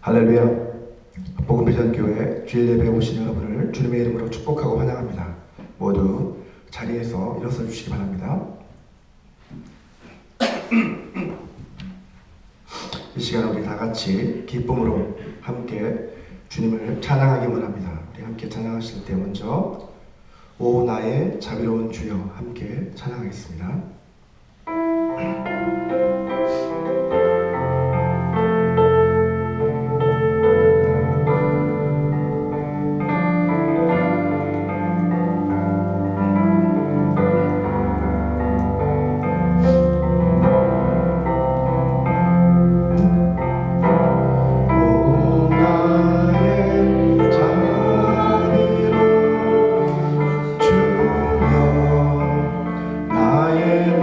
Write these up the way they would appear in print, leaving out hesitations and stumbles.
할렐루야. 복음비전교회 주일 예배에 오신 여러분을 주님의 이름으로 축복하고 환영합니다. 모두 자리에서 일어서 주시기 바랍니다. 이 시간 우리 다 같이 기쁨으로 함께 주님을 찬양하기 원합니다. 우리 함께 찬양하실 때 먼저 오 나의 자비로운 주여 함께 찬양하겠습니다. 나의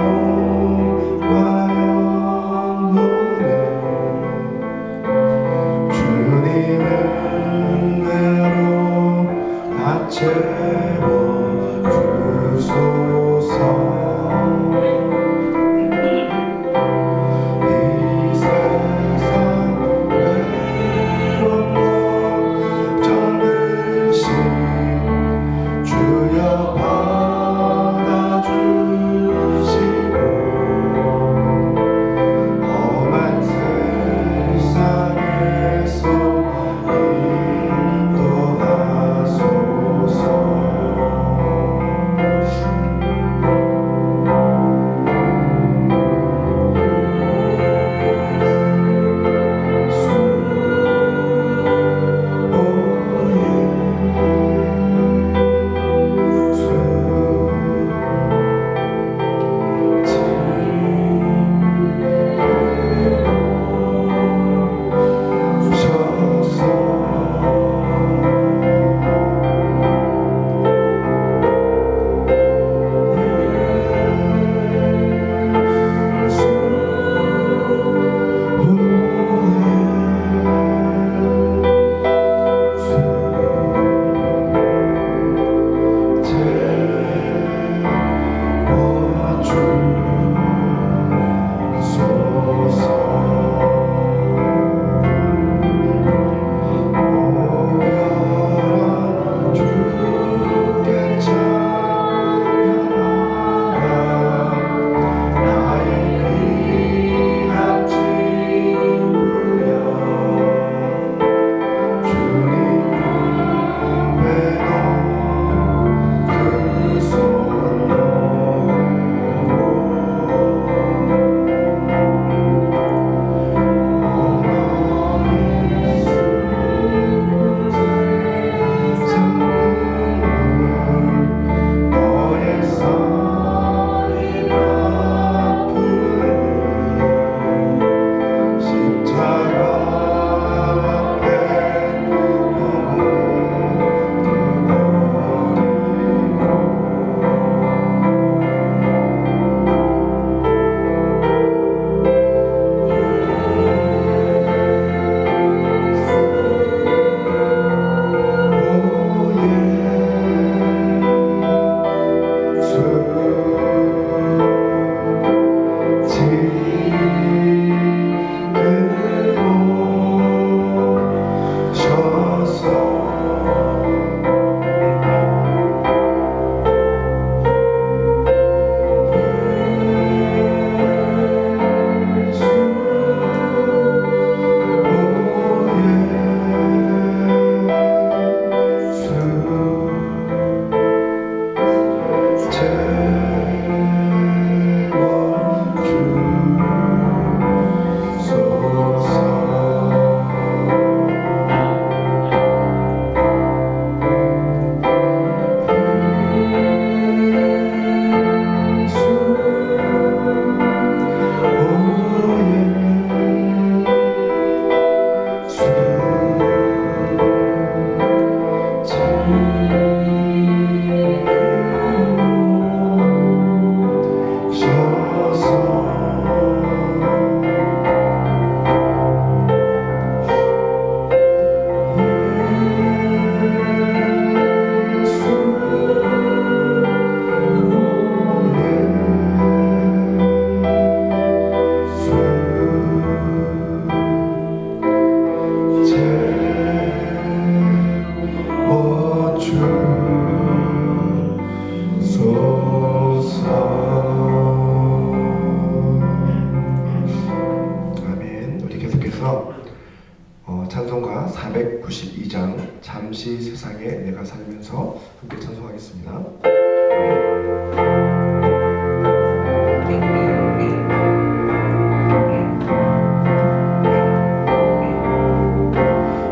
중에서 찬송가 492장 잠시 세상에 내가 살면서 함께 찬송하겠습니다.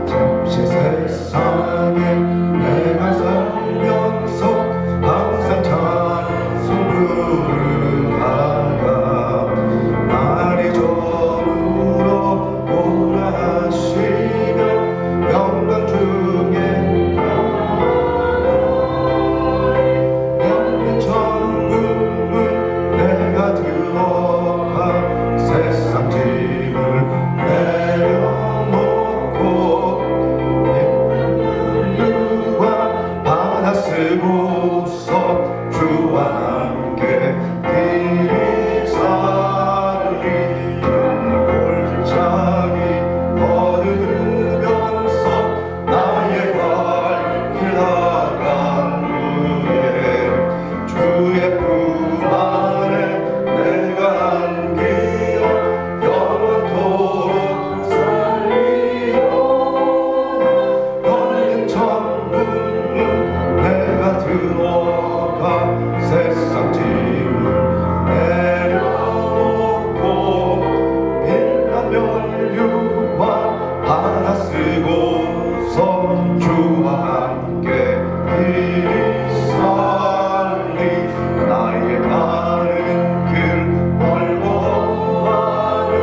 잠시 세상에 내가 살면서 항상 찬송 부르다가 날이 저물어 오라 하시며 영광 중에 열린 천국문 내가 들어가 세상 짐을 내려놓고 인류와 바다 쓰고서 주와 함께 길이 살리는 골짜기 걸으면서 나의 발길 나간 후에 주의 품 안에 내가 안기어 영원토록 살리오. 열린 천국문 내가 들어가 세상 짐을 내려놓고 빛난 면류관 하나 쓰고서 주와 함께 길이 살리. 나의 가는 길 멀고 험하며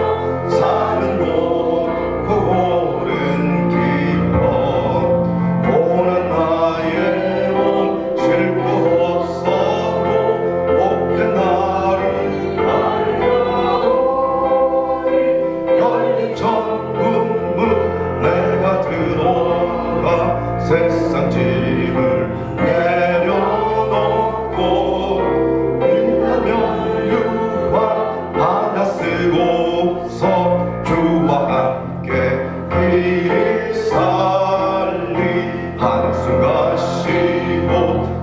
사는 곳 고골은 깊어 고난 나의 몸 싣고 없어도 복된 날이 알려오리. 열린 천국문 내가 들어가 세상 짐을 내려놓고 빛난 면류관 하나 쓰고서 주와 함께 길이 살리. 한숨 가시고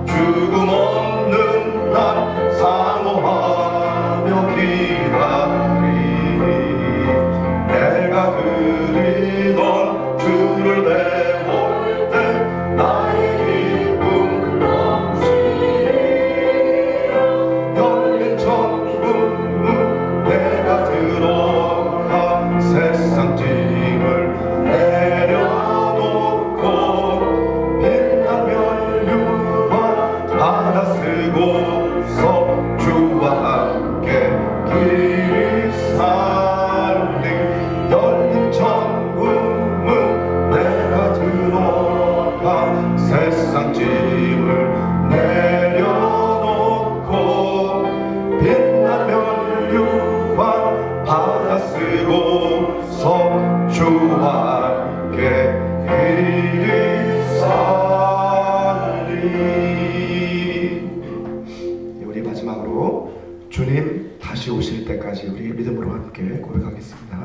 죽음 없는 날 사모하며 기다리니 내가 그리던 주를 배울 때 나의 기쁨 넘치리라. 열린 천국문 내가 들어가 세상 짐을 내려놓고 빛난 면류관 하나 쓰고서 주와 함께 길이 살리. 열린 천국문 내가 들어가 세상 짐을 내려놓고 빛난 면류관 하나 쓰고서 주와 함께 길이 살리. 우리 마지막으로 주님 다시 오실 때까지 우리 믿음으로 함께 고백하겠습니다.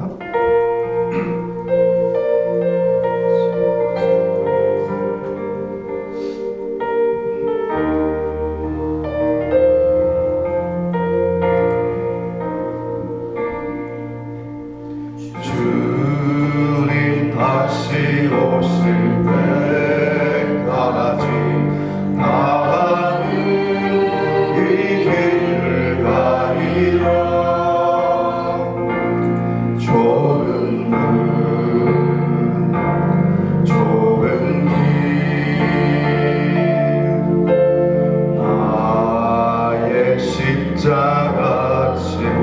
주님 다시 오실 때까지 나가는 이 길을 가리라. 좁은 문 좁은 길 나의 십자가 지고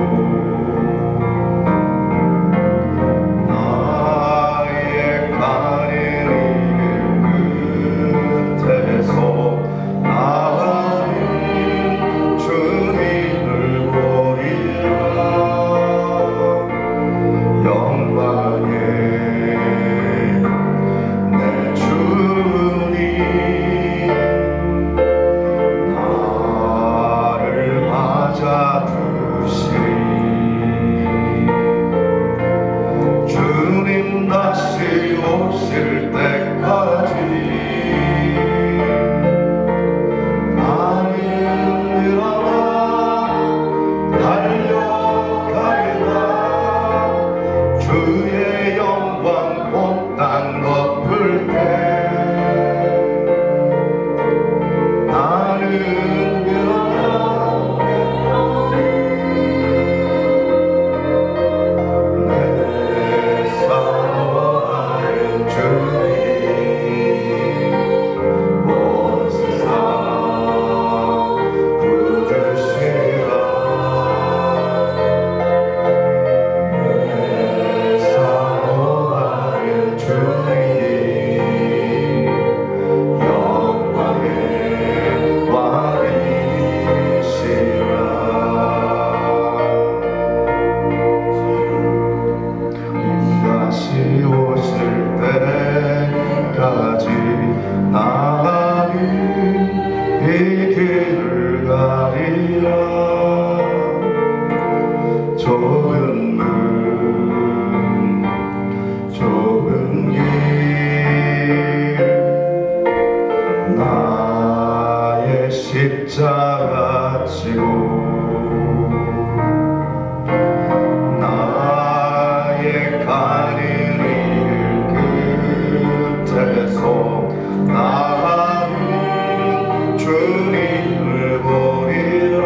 달려가리라. 주의 영 오실 때까지 나는 이 길을 가리라. 좁은 문 좁은 길 나의 십자가 지고 나의 가는 길 끝에서 나는 주님을 보리라.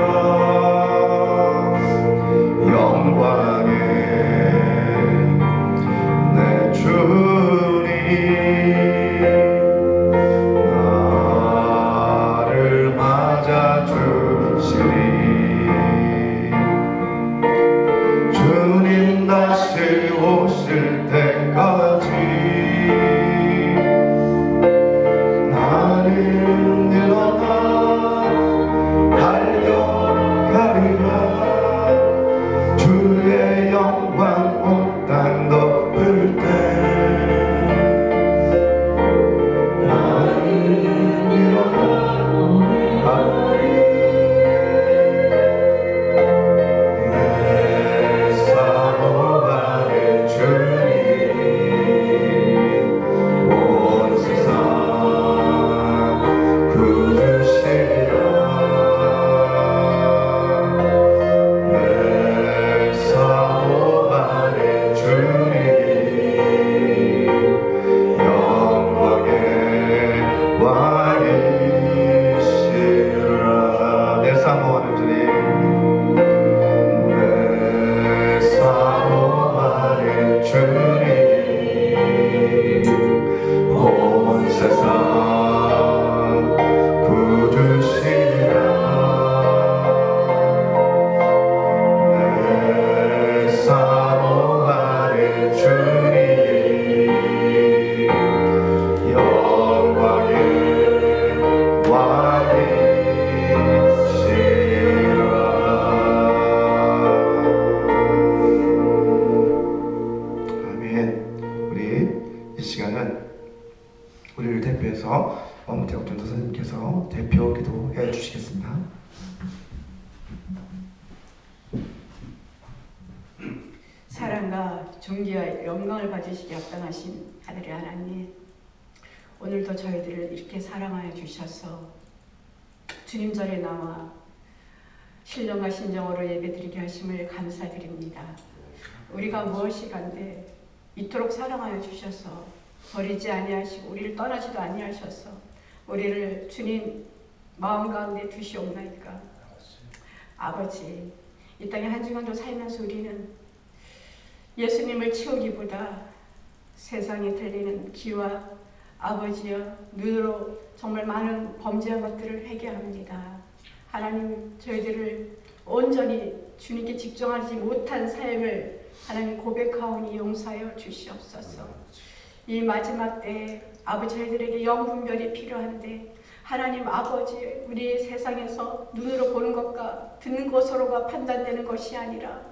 영광의 내 주님 나를 맞아주시리. 주님 다시 오실 때까지 나는 일어나 달려가리라. 주의 영광 온 땅 덮을 때 나는 일어나 내 사모하는 주님 온 세상 구주시라. 내 사모하는 주님 영광의 왕이시라. 내 사모하는 주님 내 사모하는 주님 온 세상 구주시라. 내 사모하는 주님 영광의 왕이시라. 아멘. 우리 이 시간은 우리를 대표해서 엄태욱 전도 선생님께서 대표 기도해 주시겠습니다. 사랑과 존귀와 영광을 받으시기 합당하신 아들의 하나님, 오늘도 저희들을 이렇게 사랑하여 주셔서 주님 전에 나와 신령과 신정으로 예배드리게 하심을 감사드립니다. 우리가 무엇이 간데 이토록 사랑하여 주셔서 버리지 아니하시고 우리를 떠나지도 아니하셔서 우리를 주님 마음 가운데 두시옵나이까. 아버지, 이 땅에 한 주간도 살면서 우리는 예수님을 치우기보다 세상에 들리는 귀와 아버지여 눈으로 정말 많은 범죄한 것들을 회개합니다. 하나님, 저희들을 온전히 주님께 집중하지 못한 삶을 하나님 고백하오니 용서하여 주시옵소서. 이 마지막 때에 아버지, 저희들에게 영분별이 필요한데 하나님 아버지, 우리 세상에서 눈으로 보는 것과 듣는 것으로가 판단되는 것이 아니라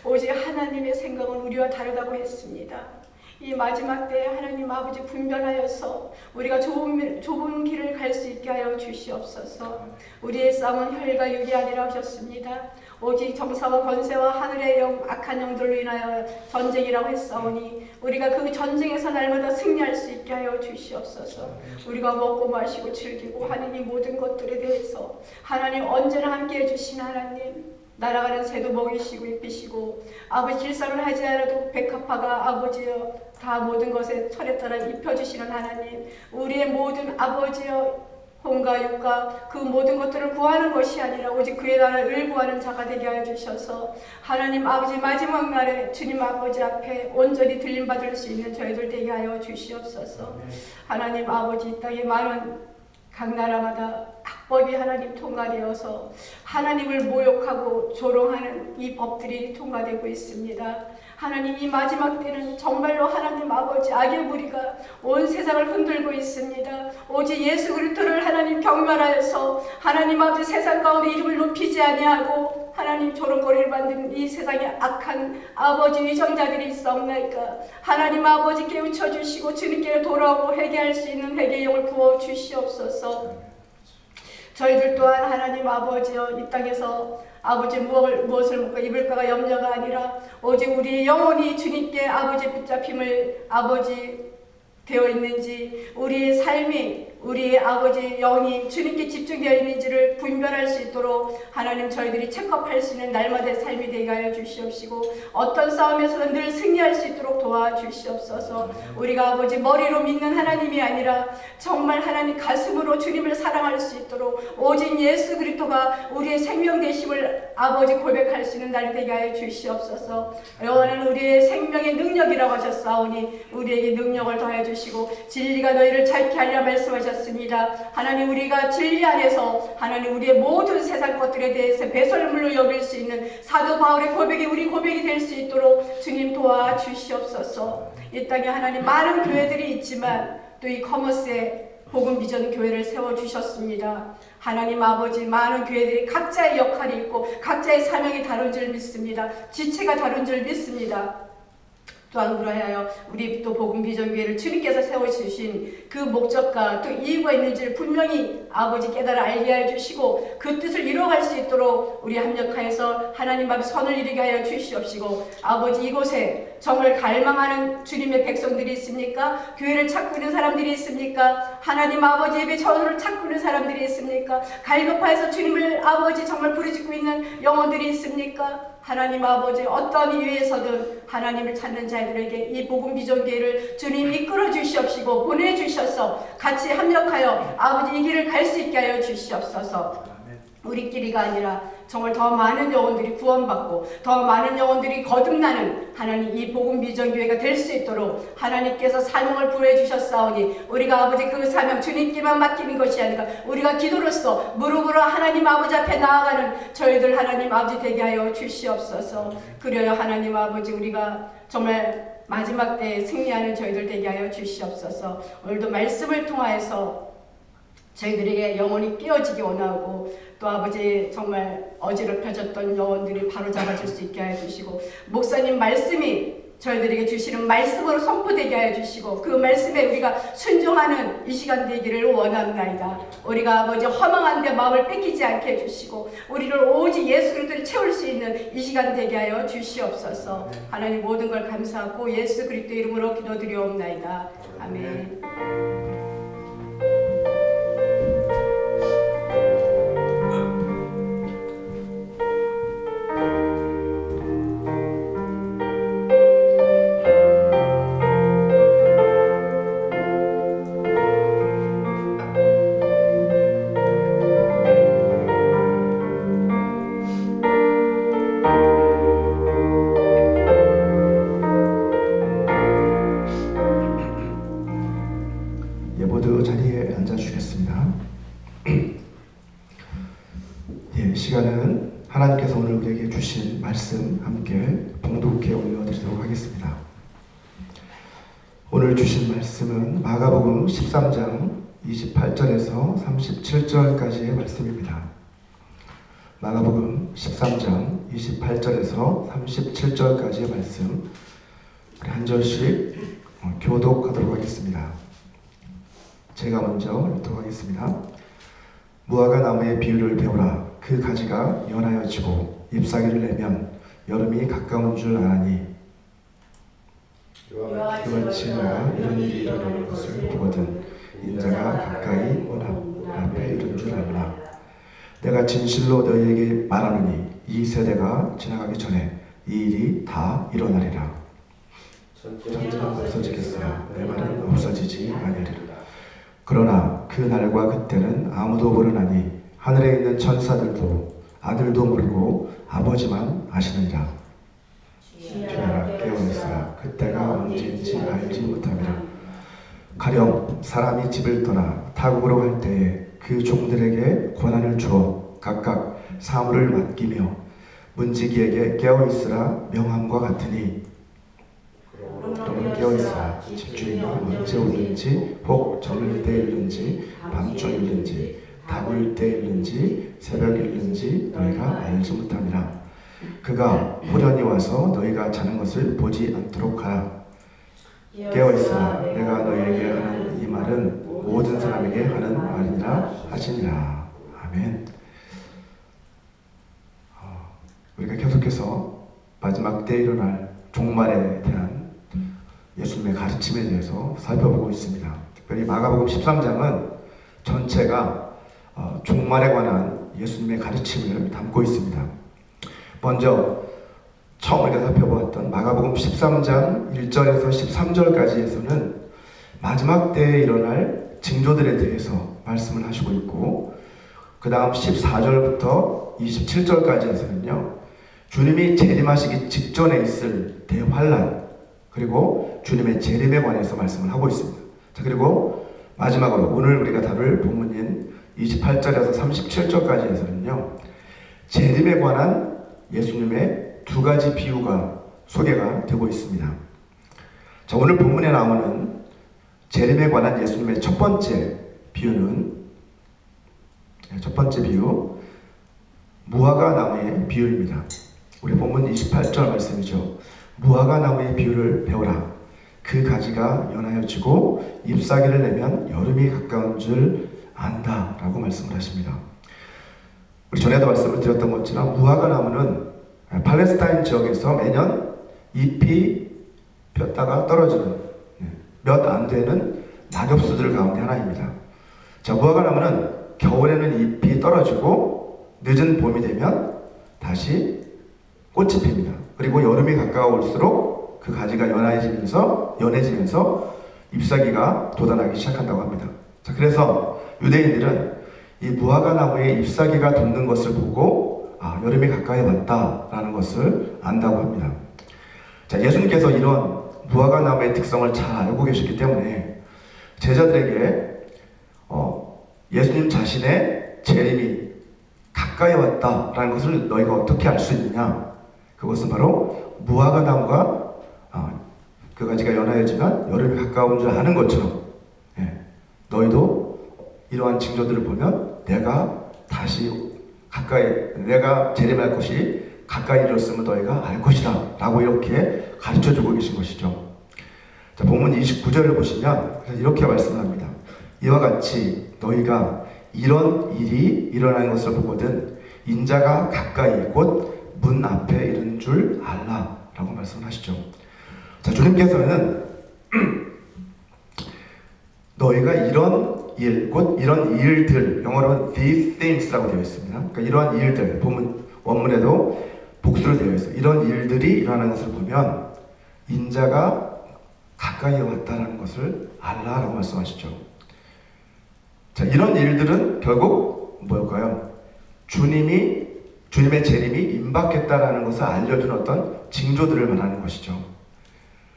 오직 하나님의 생각은 우리와 다르다고 했습니다. 이 마지막 때에 하나님 아버지 분별하여서 우리가 좁은 길을 갈 수 있게 하여 주시옵소서. 우리의 싸움은 혈과 육이 아니라 하셨습니다. 오직 정사와 권세와 하늘의 영, 악한 영들로 인하여 전쟁이라고 했사오니 우리가 그 전쟁에서 날마다 승리할 수 있게 하여 주시옵소서. 우리가 먹고 마시고 즐기고 하는 이 모든 것들에 대해서 하나님 언제나 함께해 주신 하나님, 날아가는 새도 먹이시고 입히시고 아버지 일상을 하지 않아도 백합화가 아버지여 다 모든 것에 철에 따라 입혀주시는 하나님, 우리의 모든 아버지여 혼과 육과 그 모든 것들을 구하는 것이 아니라 오직 그의 나라를 구하는 자가 되게 하여 주셔서 하나님 아버지 마지막 날에 주님 아버지 앞에 온전히 들림받을 수 있는 저희들 되게 하여 주시옵소서. 하나님 아버지, 이 땅에 많은 각 나라마다 악법이 하나님 통과되어서 하나님을 모욕하고 조롱하는 이 법들이 통과되고 있습니다. 하나님, 이 마지막 때는 정말로 하나님 아버지 악의 무리가 온 세상을 흔들고 있습니다. 오직 예수 그리스도를 하나님 경멸하여서 하나님 아버지 세상 가운데 이름을 높이지 아니하고 하나님 조롱거리를 만드는 이 세상에 악한 아버지 위정자들이 있사옵나이까. 하나님 아버지 깨우쳐 주시고 주님께 돌아오고 회개할 수 있는 회개의 영을 부어 주시옵소서. 저희들 또한 하나님 아버지여 이 땅에서 아버지 무엇을 먹고 입을까가 염려가 아니라 오직 우리의 영혼이 주님께 아버지 붙잡힘을 아버지 되어 있는지, 우리의 삶이 우리의 아버지 영이 주님께 집중되어 있는지를 분별할 수 있도록 하나님 저희들이 체크업할 수 있는 날마다의 삶이 되게 하여 주시옵시고, 어떤 싸움에서는 늘 승리할 수 있도록 도와주시옵소서. 우리가 아버지 머리로 믿는 하나님이 아니라 정말 하나님 가슴으로 주님을 사랑할 수 있도록 오직 예수 그리스도가 우리의 생명 되심을 아버지 고백할 수 있는 날이 되게 하여 주시옵소서. 여호와는 우리의 생명의 능력이라고 하셨사오니 우리에게 능력을 더해 주시고 진리가 너희를 자유케 하려 말씀하셨습니다. 하나님, 우리가 진리 안에서 하나님 우리의 모든 세상 것들에 대해서 배설물로 여길 수 있는 사도 바울의 고백이 우리 고백이 될 수 있도록 주님 도와주시옵소서. 이 땅에 하나님 많은 교회들이 있지만 또 이 커머스에 복음 비전 교회를 세워주셨습니다. 하나님 아버지, 많은 교회들이 각자의 역할이 있고 각자의 사명이 다른 줄 믿습니다. 지체가 다른 줄 믿습니다. 또한 그러하여 우리 또 복음 비전 교회를 주님께서 세워주신 그 목적과 또 이유가 있는지를 분명히 아버지 깨달아 알게 하여 주시고 그 뜻을 이루어갈 수 있도록 우리 합력하여서 하나님 앞에 선을 이루게 하여 주시옵시고, 아버지 이곳에 정말 갈망하는 주님의 백성들이 있습니까? 교회를 찾고 있는 사람들이 있습니까? 하나님 아버지 예배 전우를 찾고 있는 사람들이 있습니까? 갈급하여서 주님을 아버지 정말 부르짖고 있는 영혼들이 있습니까? 하나님 아버지 어떤 이유에서든 하나님을 찾는 자들에게 이 복음 비전 교회를 주님 이끌어 주시옵시고 보내주셔서 같이 합력하여 아버지 이 길을 갈 수 있게 하여 주시옵소서. 우리끼리가 아니라 정말 더 많은 영혼들이 구원받고 더 많은 영혼들이 거듭나는 하나님 이 복음 비전 교회가 될 수 있도록 하나님께서 사명을 부여해 주셨사오니 우리가 아버지 그 사명 주님께만 맡기는 것이 아니라 우리가 기도로서 무릎으로 하나님 아버지 앞에 나아가는 저희들 하나님 아버지 되게 하여 주시옵소서. 그래야 하나님 아버지 우리가 정말 마지막 때에 승리하는 저희들 되게 하여 주시옵소서. 오늘도 말씀을 통하여서 저희들에게 영혼이 깨어지기 원하고 또 아버지 정말 어지럽혀졌던 영혼들이 바로 잡아줄 수 있게 하여 주시고, 목사님 말씀이 저희들에게 주시는 말씀으로 선포되게 하여 주시고 그 말씀에 우리가 순종하는 이 시간 되기를 원합니다. 우리가 아버지 허망한 데 마음을 뺏기지 않게 해주시고 우리를 오직 예수 그리스도를 채울 수 있는 이 시간 되게 하여 주시옵소서. 하나님 모든 걸 감사하고 예수 그리스도 이름으로 기도드리옵나이다. 아멘. 모두 자리에 앉아주시겠습니다. 시간은 하나님께서 오늘 우리에게 주신 말씀 함께 봉독해 올려드리도록 하겠습니다. 오늘 주신 말씀은 마가복음 13장 28절에서 37절까지의 말씀입니다. 마가복음 13장 28절에서 37절까지의 말씀 우리 한 절씩 교독하도록 하겠습니다. 제가 먼저 읽도록 하겠습니다. 무화과 나무의 비유를 배우라. 그 가지가 연하여 지고 잎사귀를 내면 여름이 가까운 줄 아나니 이와 같이 내가 이런 일이 일어나는 것을 보거든 인자가 가까이 온 앞에 이른 줄 알라. 내가 진실로 너희에게 말하노니 이 세대가 지나가기 전에 이 일이 다 일어나리라. 전쟁은 없어지겠으나 내 말은 없어지지 아니하리라. 그러나 그 날과 그때는 아무도 모르나니 하늘에 있는 천사들도 아들도 모르고 아버지만 아시느니라. 주야 깨어있으라. 그때가 언제인지 알지 못함이라. 가령 사람이 집을 떠나 타국으로 갈 때에 그 종들에게 권한을 주어 각각 사물을 맡기며 문지기에게 깨어있으라 명함과 같으니 너는 깨어있으라. 집주인이 언제 오든지 혹 저물 때일는지 밤중일는지 다구일 때일는지 새벽일는지 너희가 알지 못함이라. 그가 후련히 와서 너희가 자는 것을 보지 않도록 하라. 깨어있으라. 내가 너희에게 하는 이 말은 모든 사람에게 하는 말이니라 하시니라. 아멘. 우리가 계속해서 마지막 때 일어날 종말에 대한 예수님의 가르침에 대해서 살펴보고 있습니다. 특별히 마가복음 13장은 전체가 종말에 관한 예수님의 가르침을 담고 있습니다. 먼저 처음 우리가 살펴보았던 마가복음 13장 1절에서 13절까지에서는 마지막 때에 일어날 징조들에 대해서 말씀을 하시고 있고, 그 다음 14절부터 27절까지에서는요 주님이 재림하시기 직전에 있을 대환란, 그리고 주님의 재림에 관해서 말씀을 하고 있습니다. 자, 그리고 마지막으로 오늘 우리가 다룰 본문인 28절에서 37절까지에서는요 재림에 관한 예수님의 두 가지 비유가 소개가 되고 있습니다. 자, 오늘 본문에 나오는 재림에 관한 예수님의 첫 번째 비유, 무화과 나무의 비유입니다. 우리 본문 28절 말씀이죠. 무화과 나무의 비유를 배우라. 그 가지가 연하여지고 잎사귀를 내면 여름이 가까운 줄 안다 라고 말씀을 하십니다. 우리 전에도 말씀을 드렸던 것처럼 무화과 나무는 팔레스타인 지역에서 매년 잎이 폈다가 떨어지는 몇 안 되는 낙엽수들 가운데 하나입니다. 자, 무화과 나무는 겨울에는 잎이 떨어지고 늦은 봄이 되면 다시 꽃이 핍니다. 그리고 여름이 가까울수록 그 가지가 연해지면서 잎사귀가 돋아나기 시작한다고 합니다. 자, 그래서 유대인들은 이 무화과 나무에 잎사귀가 돋는 것을 보고 여름이 가까이 왔다라는 것을 안다고 합니다. 자, 예수님께서 이런 무화과 나무의 특성을 잘 알고 계셨기 때문에 제자들에게 예수님 자신의 재림이 가까이 왔다라는 것을 너희가 어떻게 알 수 있느냐? 그것은 바로 무화과 나무가 그 가지가 연하여지면 여름이 가까운 줄 아는 것처럼 너희도 이러한 징조들을 보면 내가 재림할 것이 가까이 이르렀으면 너희가 알 것이다 라고 이렇게 가르쳐주고 계신 것이죠. 자, 본문 29절을 보시면 이렇게 말씀합니다. 이와 같이 너희가 이런 일이 일어나는 것을 보거든 인자가 가까이 곧 문 앞에 이른 줄 알라 라고 말씀을 하시죠. 자, 주님께서는 너희가 이런 일, 곧 이런 일들, 영어로는 these things라고 되어 있습니다. 그러니까 이러한 일들, 본문 원문에도 복수로 되어 있어요. 이런 일들이 일어나는 것을 보면 인자가 가까이 왔다는 것을 알라라고 말씀하시죠. 자, 이런 일들은 결국 뭘까요? 주님의 재림이 임박했다라는 것을 알려주는 어떤 징조들을 말하는 것이죠.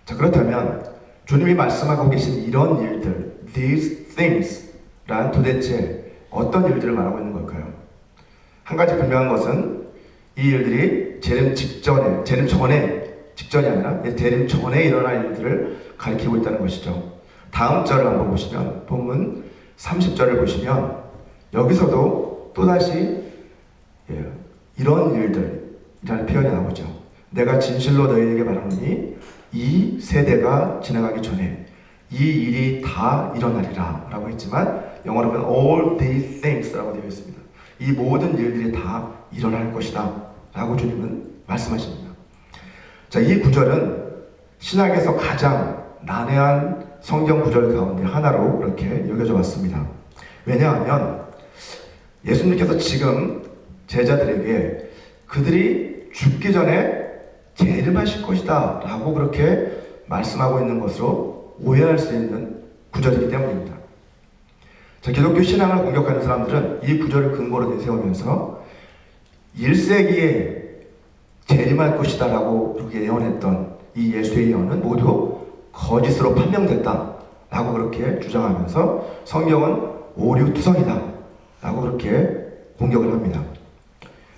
자, 그렇다면 주님이 말씀하고 계신 이런 일들, these things 란 도대체 어떤 일들을 말하고 있는 걸까요? 한 가지 분명한 것은 이 일들이 재림 직전이 아니라 재림 전에 일어날 일들을 가리키고 있다는 것이죠. 다음 절을 한번 보시면, 본문 30절을 보시면 여기서도 또다시 이런 일들이라는 표현이 나오죠. 내가 진실로 너희에게 말하노니 이 세대가 지나가기 전에 이 일이 다 일어나리라 라고 했지만 영어로는 all these things 라고 되어 있습니다. 이 모든 일들이 다 일어날 것이다 라고 주님은 말씀하십니다. 자, 이 구절은 신약에서 가장 난해한 성경 구절 가운데 하나로 그렇게 여겨져 왔습니다. 왜냐하면 예수님께서 지금 제자들에게 그들이 죽기 전에 재림하실 것이다 라고 그렇게 말씀하고 있는 것으로 오해할 수 있는 구절이기 때문입니다. 자, 기독교 신앙을 공격하는 사람들은 이 구절을 근거로 내세우면서 1세기에 재림할 것이다 라고 그렇게 예언했던 이 예수의 예언은 모두 거짓으로 판명됐다 라고 그렇게 주장하면서 성경은 오류투성이다 라고 그렇게 공격을 합니다.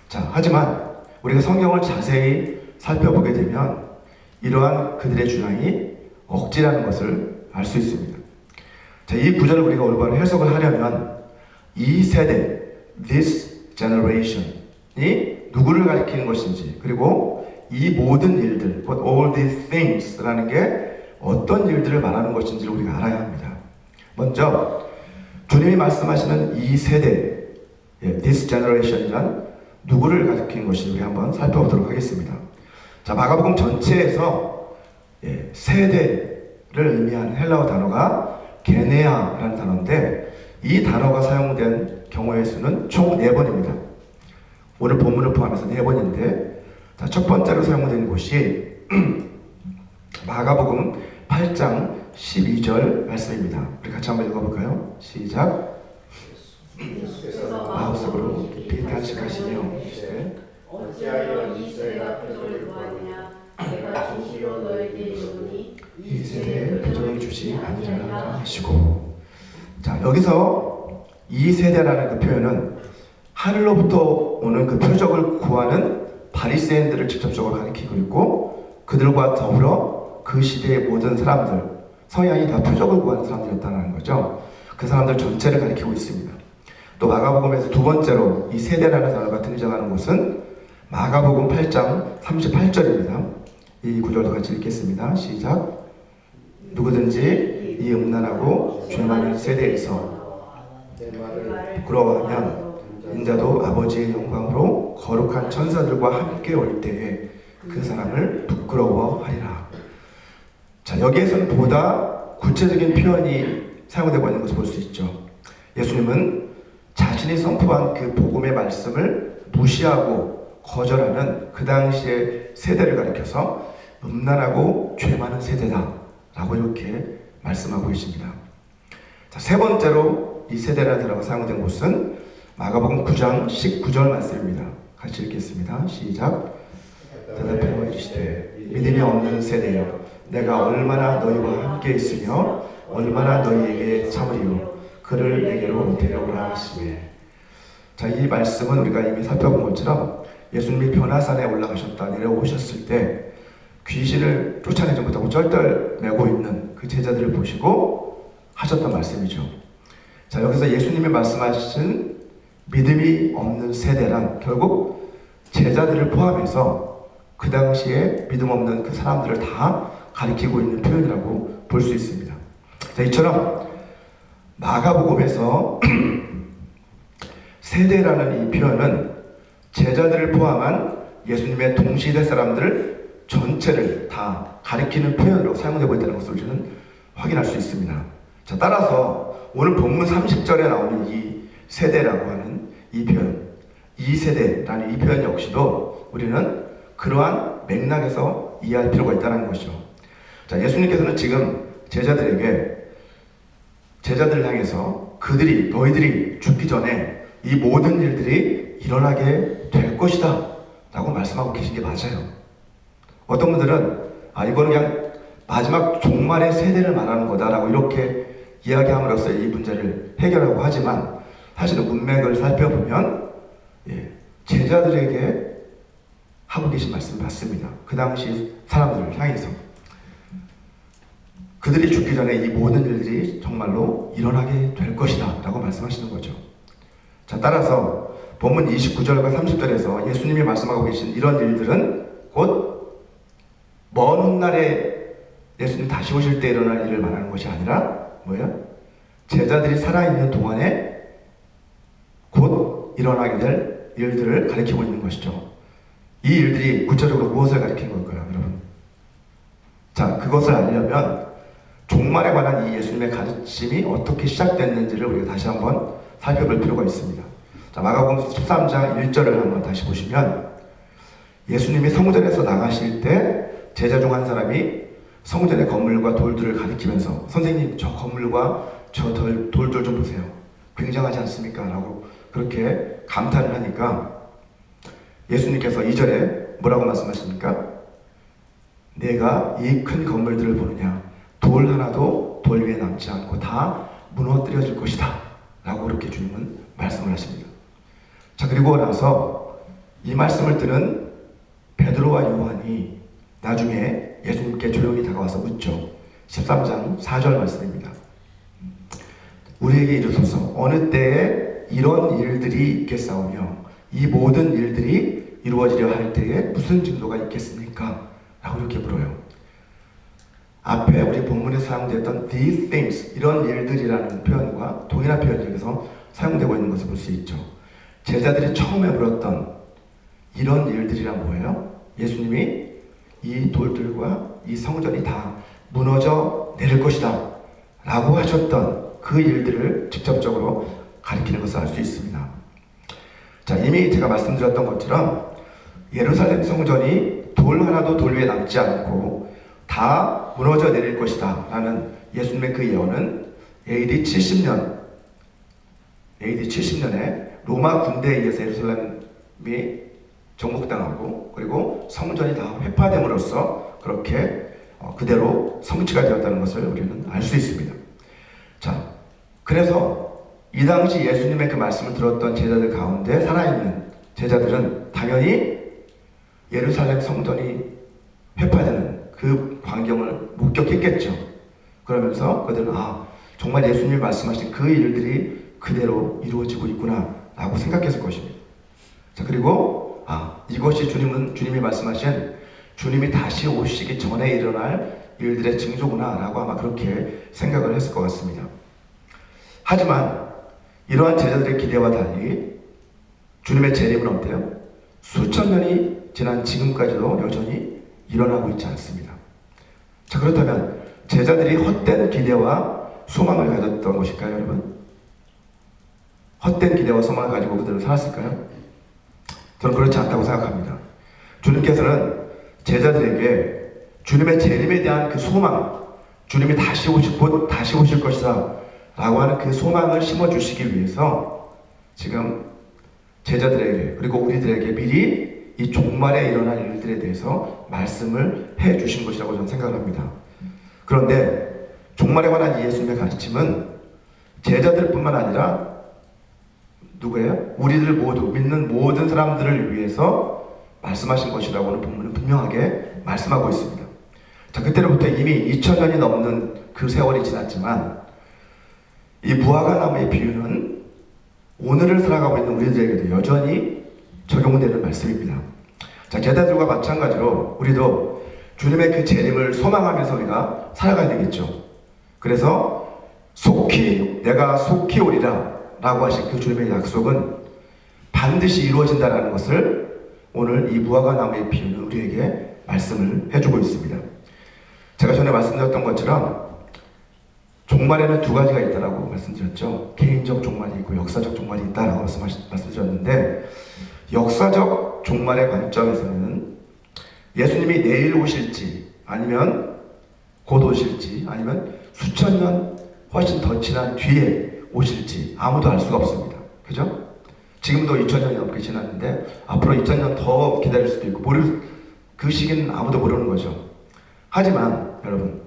자, 하지만 우리가 성경을 자세히 살펴보게 되면 이러한 그들의 주장이 억지라는 것을 알 수 있습니다. 자, 이 구절을 우리가 올바로 해석을 하려면 이 세대, this generation이 누구를 가리키는 것인지, 그리고 이 모든 일들, what all these things라는 게 어떤 일들을 말하는 것인지를 우리가 알아야 합니다. 먼저 주님이 말씀하시는 이 세대, this generation이란 누구를 가리키는 것인지 우리 한번 살펴보도록 하겠습니다. 자, 마가복음 전체에서 세대를 의미하는 헬라어 단어가 게네아라는 단어인데, 이 단어가 사용된 경우의 수는 총 4번입니다. 오늘 본문을 포함해서 4번인데, 자, 첫 번째로 사용된 곳이 마가복음 8장 12절 말씀입니다. 우리 같이 한번 읽어볼까요? 시작. 마음속으로 깊이 탄식하시며 어찌하여 이 세대가 표적을 구하느냐? 내가 진실로 너에게 이르노니 이 세대에 표적을 주지 아니하리라 하시고. 자, 여기서 이 세대라는 그 표현은 하늘로부터 오는 그 표적을 구하는 바리새인들을 직접적으로 가리키고 있고, 그들과 더불어 그 시대의 모든 사람들, 성향이 다 표적을 구하는 사람들이었다는 거죠. 그 사람들 전체를 가리키고 있습니다. 또 마가복음에서 두 번째로 이 세대라는 단어가 등장하는 곳은 마가복음 8장 38절입니다. 이 구절도 같이 읽겠습니다. 시작. 누구든지 이 음란하고 죄 많은 세대에서 부끄러워하면 인자도 아버지의 영광으로 거룩한 천사들과 함께 올 때에 그 사람을 부끄러워하리라. 자, 여기에서는 보다 구체적인 표현이 사용되고 있는 것을 볼 수 있죠. 예수님은 자신이 선포한 그 복음의 말씀을 무시하고 거절하는 그 당시의 세대를 가리켜서 음란하고 죄 많은 세대다 라고 이렇게 말씀하고 계십니다. 자, 세 번째로 이 세대라는 단어가 사용된 곳은 마가복음 9장 19절 말씀입니다. 같이 읽겠습니다. 시작. 대답하여 이르시되 믿음이 없는 세대여, 내가 얼마나 너희와 함께 있으며 얼마나 너희에게 참으리요, 그를 내게로 데려오라 하시매. 자, 이 말씀은 우리가 이미 살펴본 것처럼 예수님이 변화산에 올라가셨다 내려오셨을 때 귀신을 쫓아내지 못하고 쩔쩔매고 있는 그 제자들을 보시고 하셨던 말씀이죠. 자, 여기서 예수님이 말씀하신 믿음이 없는 세대란 결국 제자들을 포함해서 그 당시에 믿음 없는 그 사람들을 다 가리키고 있는 표현이라고 볼 수 있습니다. 자, 이처럼 마가복음에서 세대라는 이 표현은 제자들을 포함한 예수님의 동시대 사람들 전체를 다 가리키는 표현으로 사용되고 있다는 것을 우리는 확인할 수 있습니다. 자, 따라서 오늘 본문 30절에 나오는 이 세대라고 하는 이 표현, 이 세대라는 이 표현 역시도 우리는 그러한 맥락에서 이해할 필요가 있다는 것이죠. 자, 예수님께서는 지금 제자들을 향해서 너희들이 죽기 전에 이 모든 일들이 일어나게 될 것이다 라고 말씀하고 계신 게 맞아요. 어떤 분들은 이거는 그냥 마지막 종말의 세대를 말하는 거다라고 이렇게 이야기함으로써 이 문제를 해결하고 하지만, 사실은 문맥을 살펴보면 제자들에게 하고 계신 말씀이 맞습니다. 그 당시 사람들을 향해서 그들이 죽기 전에 이 모든 일들이 정말로 일어나게 될 것이다 라고 말씀하시는 거죠. 자, 따라서 본문 29절과 30절에서 예수님이 말씀하고 계신 이런 일들은 곧 먼 훗날에 예수님 다시 오실 때 일어날 일을 말하는 것이 아니라 뭐예요? 제자들이 살아있는 동안에 곧 일어나게 될 일들을 가리키고 있는 것이죠. 이 일들이 구체적으로 무엇을 가리키는 걸까요, 여러분? 자, 그것을 알려면 종말에 관한 이 예수님의 가르침이 어떻게 시작됐는지를 우리가 다시 한번 살펴볼 필요가 있습니다. 자, 마가복음 13장 1절을 한번 다시 보시면 예수님이 성전에서 나가실 때 제자 중 한 사람이 성전의 건물과 돌들을 가리키면서 선생님, 저 건물과 저 돌들 좀 보세요. 굉장하지 않습니까? 라고 그렇게 감탄을 하니까 예수님께서 2절에 뭐라고 말씀하십니까? 내가 이 큰 건물들을 보느냐? 돌 하나도 돌 위에 남지 않고 다 무너뜨려질 것이다 라고 그렇게 주님은 말씀을 하십니다. 자, 그리고 나서 이 말씀을 듣는 베드로와 요한이 나중에 예수님께 조용히 다가와서 묻죠. 13장 4절 말씀입니다. 우리에게 이르소서 어느 때에 이런 일들이 있겠사오며 이 모든 일들이 이루어지려 할 때에 무슨 징조가 있겠습니까? 라고 이렇게 물어요. 앞에 우리 본문에 사용됐던 these things, 이런 일들이라는 표현과 동일한 표현이 여기서 사용되고 있는 것을 볼 수 있죠. 제자들이 처음에 물었던 이런 일들이란 뭐예요? 예수님이 이 돌들과 이 성전이 다 무너져 내릴 것이다 라고 하셨던 그 일들을 직접적으로 가리키는 것을 알 수 있습니다. 자, 이미 제가 말씀드렸던 것처럼 예루살렘 성전이 돌 하나도 돌 위에 남지 않고 다 무너져 내릴 것이다 라는 예수님의 그 예언은 AD 70년에 로마 군대에 의해서 예루살렘이 정복당하고 그리고 성전이 다 회파됨으로써 그렇게 그대로 성취가 되었다는 것을 우리는 알 수 있습니다. 자, 그래서 이 당시 예수님의 그 말씀을 들었던 제자들 가운데 살아있는 제자들은 당연히 예루살렘 성전이 회파되는 그 광경을 목격했겠죠. 그러면서 그들은 정말 예수님이 말씀하신 그 일들이 그대로 이루어지고 있구나 라고 생각했을 것입니다. 자, 그리고 이것이 주님이 말씀하신 주님이 다시 오시기 전에 일어날 일들의 징조구나 라고 아마 그렇게 생각을 했을 것 같습니다. 하지만 이러한 제자들의 기대와 달리 주님의 재림은 어때요? 수천 년이 지난 지금까지도 여전히 일어나고 있지 않습니다. 자, 그렇다면 제자들이 헛된 기대와 소망을 가졌던 것일까요, 여러분? 헛된 기대와 소망을 가지고 그들은 살았을까요? 저는 그렇지 않다고 생각합니다. 주님께서는 제자들에게 주님의 재림에 대한 그 소망, 주님이 곧 다시 오실 것이다 라고 하는 그 소망을 심어주시기 위해서 지금 제자들에게 그리고 우리들에게 미리 이 종말에 일어날 일들에 대해서 말씀을 해주신 것이라고 저는 생각을 합니다. 그런데 종말에 관한 예수님의 가르침은 제자들뿐만 아니라 누구예요? 우리들 모두 믿는 모든 사람들을 위해서 말씀하신 것이라고는 본문은 분명하게 말씀하고 있습니다. 자, 그때로부터 이미 2000년이 넘는 그 세월이 지났지만 이 무화과 나무의 비유는 오늘을 살아가고 있는 우리들에게도 여전히 적용되는 말씀입니다. 자, 제자들과 마찬가지로 우리도 주님의 그 재림을 소망하면서 우리가 살아가야 되겠죠. 그래서 내가 속히 오리라 라고 하신 그 주님의 약속은 반드시 이루어진다는 것을 오늘 이 무화과 나무의 비유는 우리에게 말씀을 해주고 있습니다. 제가 전에 말씀드렸던 것처럼 종말에는 두 가지가 있다라고 말씀드렸죠. 개인적 종말이 있고 역사적 종말이 있다라고 말씀드렸는데 역사적 종말의 관점에서는 예수님이 내일 오실지 아니면 곧 오실지 아니면 수천 년 훨씬 더 지난 뒤에 오실지 아무도 알 수가 없습니다. 그죠? 지금도 2000년이 넘게 지났는데 앞으로 2000년 더 기다릴 수도 있고 그 시기는 아무도 모르는 거죠. 하지만 여러분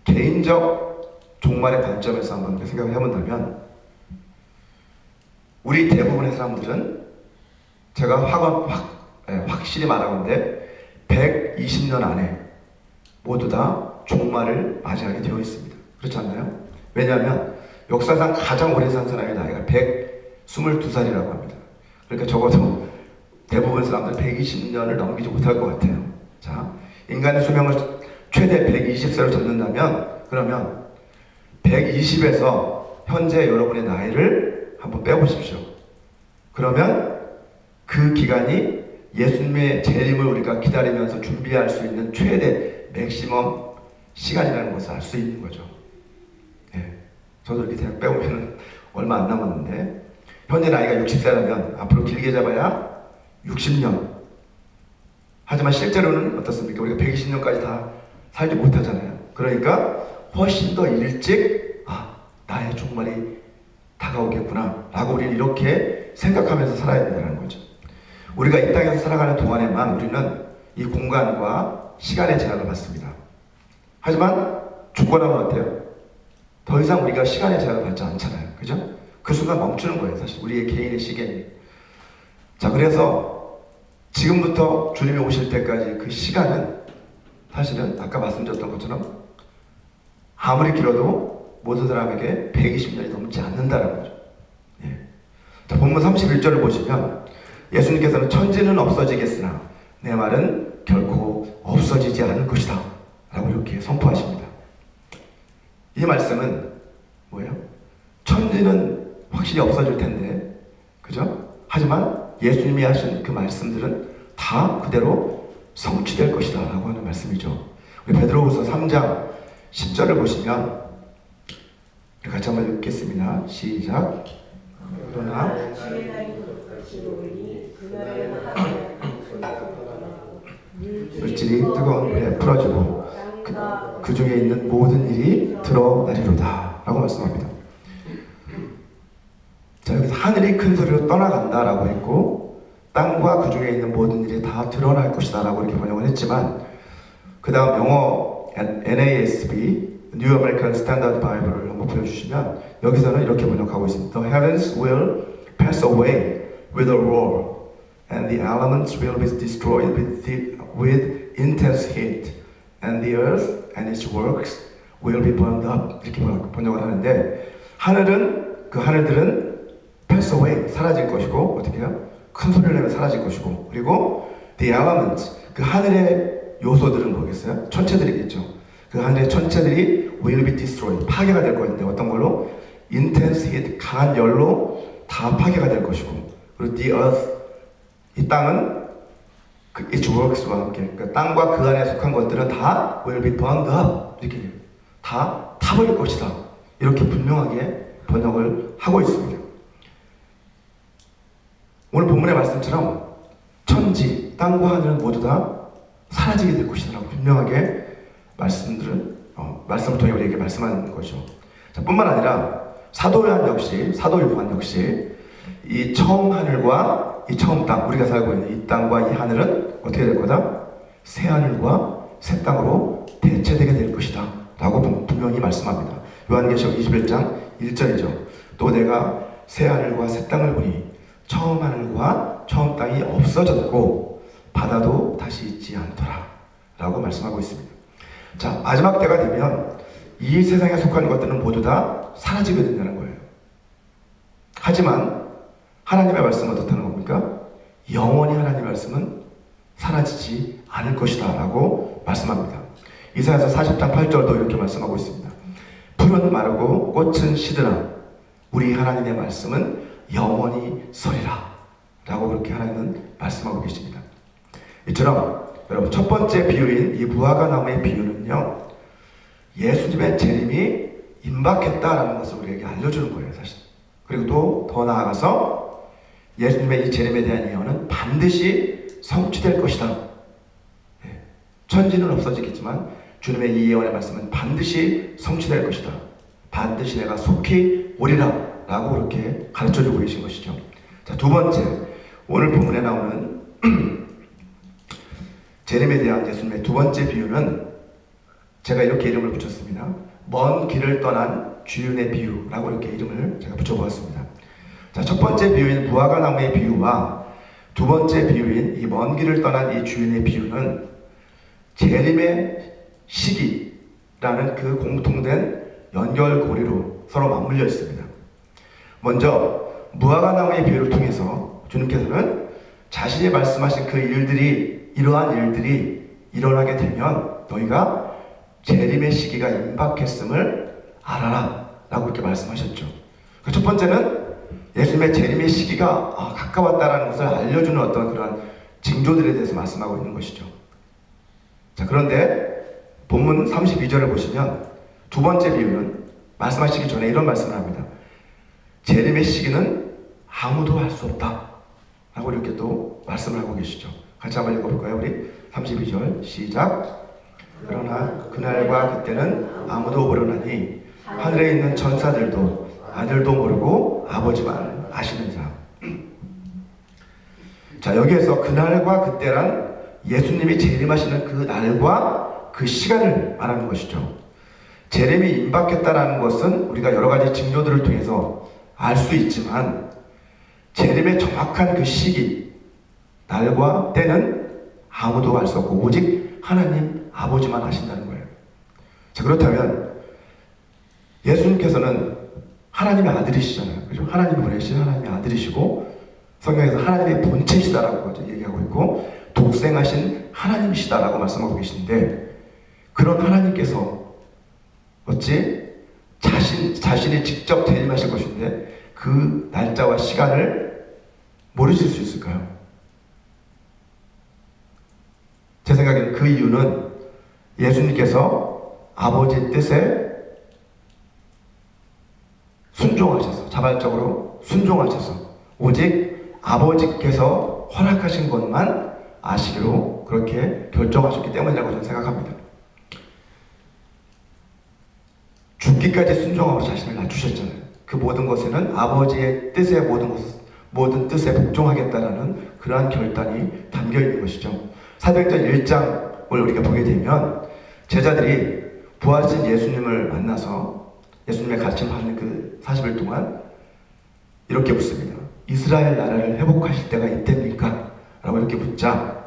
개인적 종말의 관점에서 한번 생각을 해본다면 우리 대부분의 사람들은 제가 확실히 말하건대 120년 안에 모두 다 종말을 맞이하게 되어 있습니다. 그렇지 않나요? 왜냐하면 역사상 가장 오래 산 사람의 나이가 122살이라고 합니다. 그러니까 적어도 대부분 사람들 120년을 넘기지 못할 것 같아요. 자, 인간의 수명을 최대 120세로 잡는다면 그러면 120에서 현재 여러분의 나이를 한번 빼보십시오. 그러면 그 기간이 예수님의 재림을 우리가 기다리면서 준비할 수 있는 최대 맥시멈 시간이라는 것을 알 수 있는 거죠. 저도 이렇게 대략 빼보면 얼마 안 남았는데 현재 나이가 60세라면 앞으로 길게 잡아야 60년. 하지만 실제로는 어떻습니까? 우리가 120년까지 다 살지 못하잖아요. 그러니까 훨씬 더 일찍 나의 종말이 다가오겠구나 라고 우리는 이렇게 생각하면서 살아야 된다는 거죠. 우리가 이 땅에서 살아가는 동안에만 우리는 이 공간과 시간의 제약을 받습니다. 하지만 죽고 나면 어때요? 더 이상 우리가 시간의 제약을 받지 않잖아요. 그죠? 그 순간 멈추는 거예요. 사실 우리의 개인의 시간이. 자, 그래서 지금부터 주님이 오실 때까지 그 시간은 사실은 아까 말씀드렸던 것처럼 아무리 길어도 모든 사람에게 120년이 넘지 않는다는 거죠. 예. 자, 본문 31절을 보시면 예수님께서는 천지는 없어지겠으나 내 말은 결코 없어지지 않을 것이다 라고 이렇게 선포하십니다. 이 말씀은 뭐예요? 천지는 확실히 없어질 텐데, 그죠? 하지만 예수님이 하신 그 말씀들은 다 그대로 성취될 것이다 라고 하는 말씀이죠. 우리 베드로후서 3장 10절을 보시면 같이 한번 읽겠습니다. 시작. 그러나 주의 날이 똑같이 오니 그날에는 하나님의 소리가 물질이 뜨거운 물에 풀어지고 그 중에 있는 모든 일이 드러나리로다 라고 말씀합니다. 자, 여기서 하늘이 큰 소리로 떠나간다 라고 했고 땅과 그 중에 있는 모든 일이 다 드러날 것이다 라고 이렇게 번역을 했지만 그 다음 영어 NASB New American Standard Bible을 한번 보여주시면 여기서는 이렇게 번역하고 있습니다. The heavens will pass away with a roar and the elements will be destroyed with intense heat and the earth and its works will be burned up 이렇게 번역을 하는데 그 하늘들은 pass away 사라질 것이고 어떻게 해요? 큰 소리를 내면 사라질 것이고 그리고 the elements 그 하늘의 요소들은 뭐겠어요? 천체들이겠죠. 그 하늘의 천체들이 will be destroyed 파괴가 될 것인데 어떤 걸로? intense heat 강한 열로 다 파괴가 될 것이고 그리고 the earth 이 땅은 그 its works와 함께 그러니까 땅과 그 안에 속한 것들은 다 will be burned up 이렇게 다 타버릴 것이다 이렇게 분명하게 번역을 하고 있습니다. 오늘 본문의 말씀처럼 천지, 땅과 하늘은 모두 다 사라지게 될 것이다 라고 분명하게 말씀을 통해 우리에게 말씀하는 거죠. 자, 뿐만 아니라 사도 요한 역시 이 처음 하늘과 이 처음 땅, 우리가 살고 있는 이 땅과 이 하늘은 어떻게 될 거다? 새 하늘과 새 땅으로 대체되게 될 것이다 라고 분명히 말씀합니다. 요한계시록 21장 1절이죠. 또 내가 새 하늘과 새 땅을 보니 처음 하늘과 처음 땅이 없어졌고 바다도 다시 있지 않더라 라고 말씀하고 있습니다. 자, 마지막 때가 되면 이 세상에 속한 것들은 모두 다 사라지게 된다는 거예요. 하지만 하나님의 말씀은 어떻다는 겁니까? 영원히 하나님의 말씀은 사라지지 않을 것이다 라고 말씀합니다. 이사야서 40장 8절도 이렇게 말씀하고 있습니다. 풀은 마르고 꽃은 시드나 우리 하나님의 말씀은 영원히 서리라 라고 그렇게 하나님은 말씀하고 계십니다. 이처럼 여러분 첫 번째 비유인 이 무화과 나무의 비유는요 예수님의 재림이 임박했다라는 것을 우리에게 알려주는 거예요 사실. 그리고 또 더 나아가서 예수님의 이 재림에 대한 예언은 반드시 성취될 것이다. 천지는 없어지겠지만 주님의 이 예언의 말씀은 반드시 성취될 것이다. 반드시 내가 속히 오리라 라고 그렇게 가르쳐주고 계신 것이죠. 자, 두 번째 오늘 본문에 나오는 재림에 대한 예수님의 두 번째 비유는 제가 이렇게 이름을 붙였습니다. 먼 길을 떠난 주윤의 비유라고 이렇게 이름을 제가 붙여보았습니다. 자, 첫 번째 비유인 무화과 나무의 비유와 두 번째 비유인 이 먼 길을 떠난 이 주윤의 비유는 재림의 시기라는 그 공통된 연결고리로 서로 맞물려 있습니다. 먼저 무화과 나무의 비유를 통해서 주님께서는 자신이 말씀하신 그 일들이 이러한 일들이 일어나게 되면 너희가 재림의 시기가 임박했음을 알아라 라고 이렇게 말씀하셨죠. 첫 번째는 예수님의 재림의 시기가 가까웠다라는 것을 알려주는 어떤 그런 징조들에 대해서 말씀하고 있는 것이죠. 자, 그런데 본문 32절을 보시면 두 번째 비유는 말씀하시기 전에 이런 말씀을 합니다. 재림의 시기는 아무도 알 수 없다 라고 이렇게 또 말씀을 하고 계시죠. 같이 한번 읽어볼까요? 우리 32절 시작. 그러나 그날과 그때는 아무도 모르나니 하늘에 있는 천사들도 아들도 모르고 아버지만 아시느니라. 자, 여기에서 그날과 그때란 예수님이 재림하시는 그 날과 그 시간을 말하는 것이죠. 재림이 임박했다라는 것은 우리가 여러 가지 징조들을 통해서 알 수 있지만 재림의 정확한 그 시기, 날과 때는 아무도 알 수 없고 오직 하나님 아버지만 하신다는 거예요. 자, 그렇다면 예수님께서는 하나님의 아들이시잖아요. 그죠? 하나님이 보내신 하나님의 아들이시고 성경에서 하나님의 본체시다라고 얘기하고 있고 독생하신 하나님이시다라고 말씀하고 계시는데 그런 하나님께서 어찌 자신이 직접 재림하실 것인데 그 날짜와 시간을 모르실 수 있을까요? 제 생각에는 그 이유는 예수님께서 아버지의 뜻에 순종하셔서 자발적으로 순종하셔서 오직 아버지께서 허락하신 것만 아시기로 그렇게 결정하셨기 때문이라고 저는 생각합니다. 죽기까지 순종하고 자신을 낮추셨잖아요. 그 모든 것에는 아버지의 뜻에 모든 뜻에 복종하겠다라는 그러한 결단이 담겨 있는 것이죠. 사도행전 1장을 우리가 보게 되면 제자들이 부활하신 예수님을 만나서 예수님의 가르침 받는 그 40일 동안 이렇게 묻습니다. 이스라엘 나라를 회복하실 때가 이때입니까? 라고 이렇게 묻자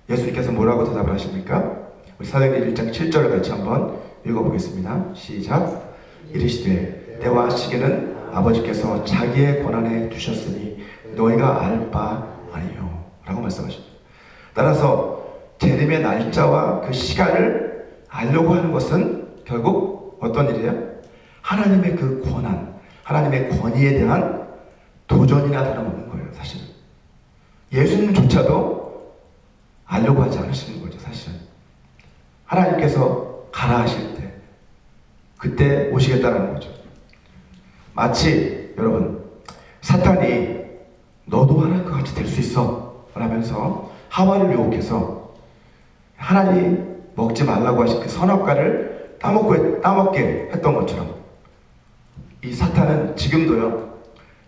예수님께서 뭐라고 대답을 하십니까? 우리 사도행전 1장 7절을 같이 한번 읽어보겠습니다. 시작. 이르시되 때와 시기는 아버지께서 자기의 권한에 두셨으니 너희가 알 바 아니요 라고 말씀하십니다. 따라서 재림의 날짜와 그 시간을 알려고 하는 것은 결국 어떤 일이에요? 하나님의 그 권한, 하나님의 권위에 대한 도전이나 다름없는 거예요. 사실은 예수님조차도 알려고 하지 않으시는 거죠. 사실은 하나님께서 가라 하실 때 그때 오시겠다라는 거죠. 마치 여러분 사탄이 너도 하나님 것 같이 될 수 있어 라면서 하와를 유혹해서 하나님이 먹지 말라고 하신 그 선악과를 따먹게 했던 것처럼 이 사탄은 지금도요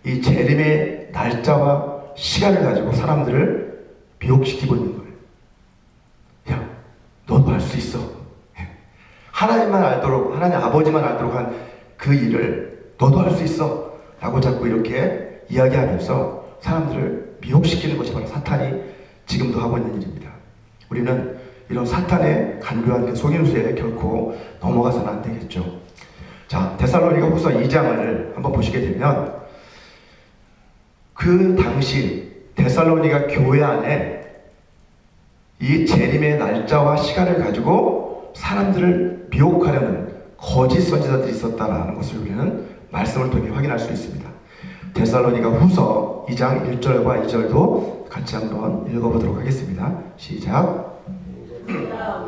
이 재림의 날짜와 시간을 가지고 사람들을 미혹시키고 있는 거예요. 야, 너도 할 수 있어. 하나님만 알도록, 하나님 아버지만 알도록 한 그 일을 너도 할 수 있어 라고 자꾸 이렇게 이야기하면서 사람들을 미혹시키는 것이 바로 사탄이 지금도 하고 있는 일입니다. 우리는 이런 사탄의 간교한 그 속임수에 결코 넘어가서는 안 되겠죠. 자, 데살로니가 후서 2장을 한번 보시게 되면 그 당시 데살로니가 교회 안에 이 재림의 날짜와 시간을 가지고 사람들을 미혹하려는 거짓 선지자들이 있었다라는 것을 우리는 말씀을 통해 확인할 수 있습니다. 데살로니가 후서 2장 1절과 2절도 같이 한번 읽어보도록 하겠습니다. 시작. 우리가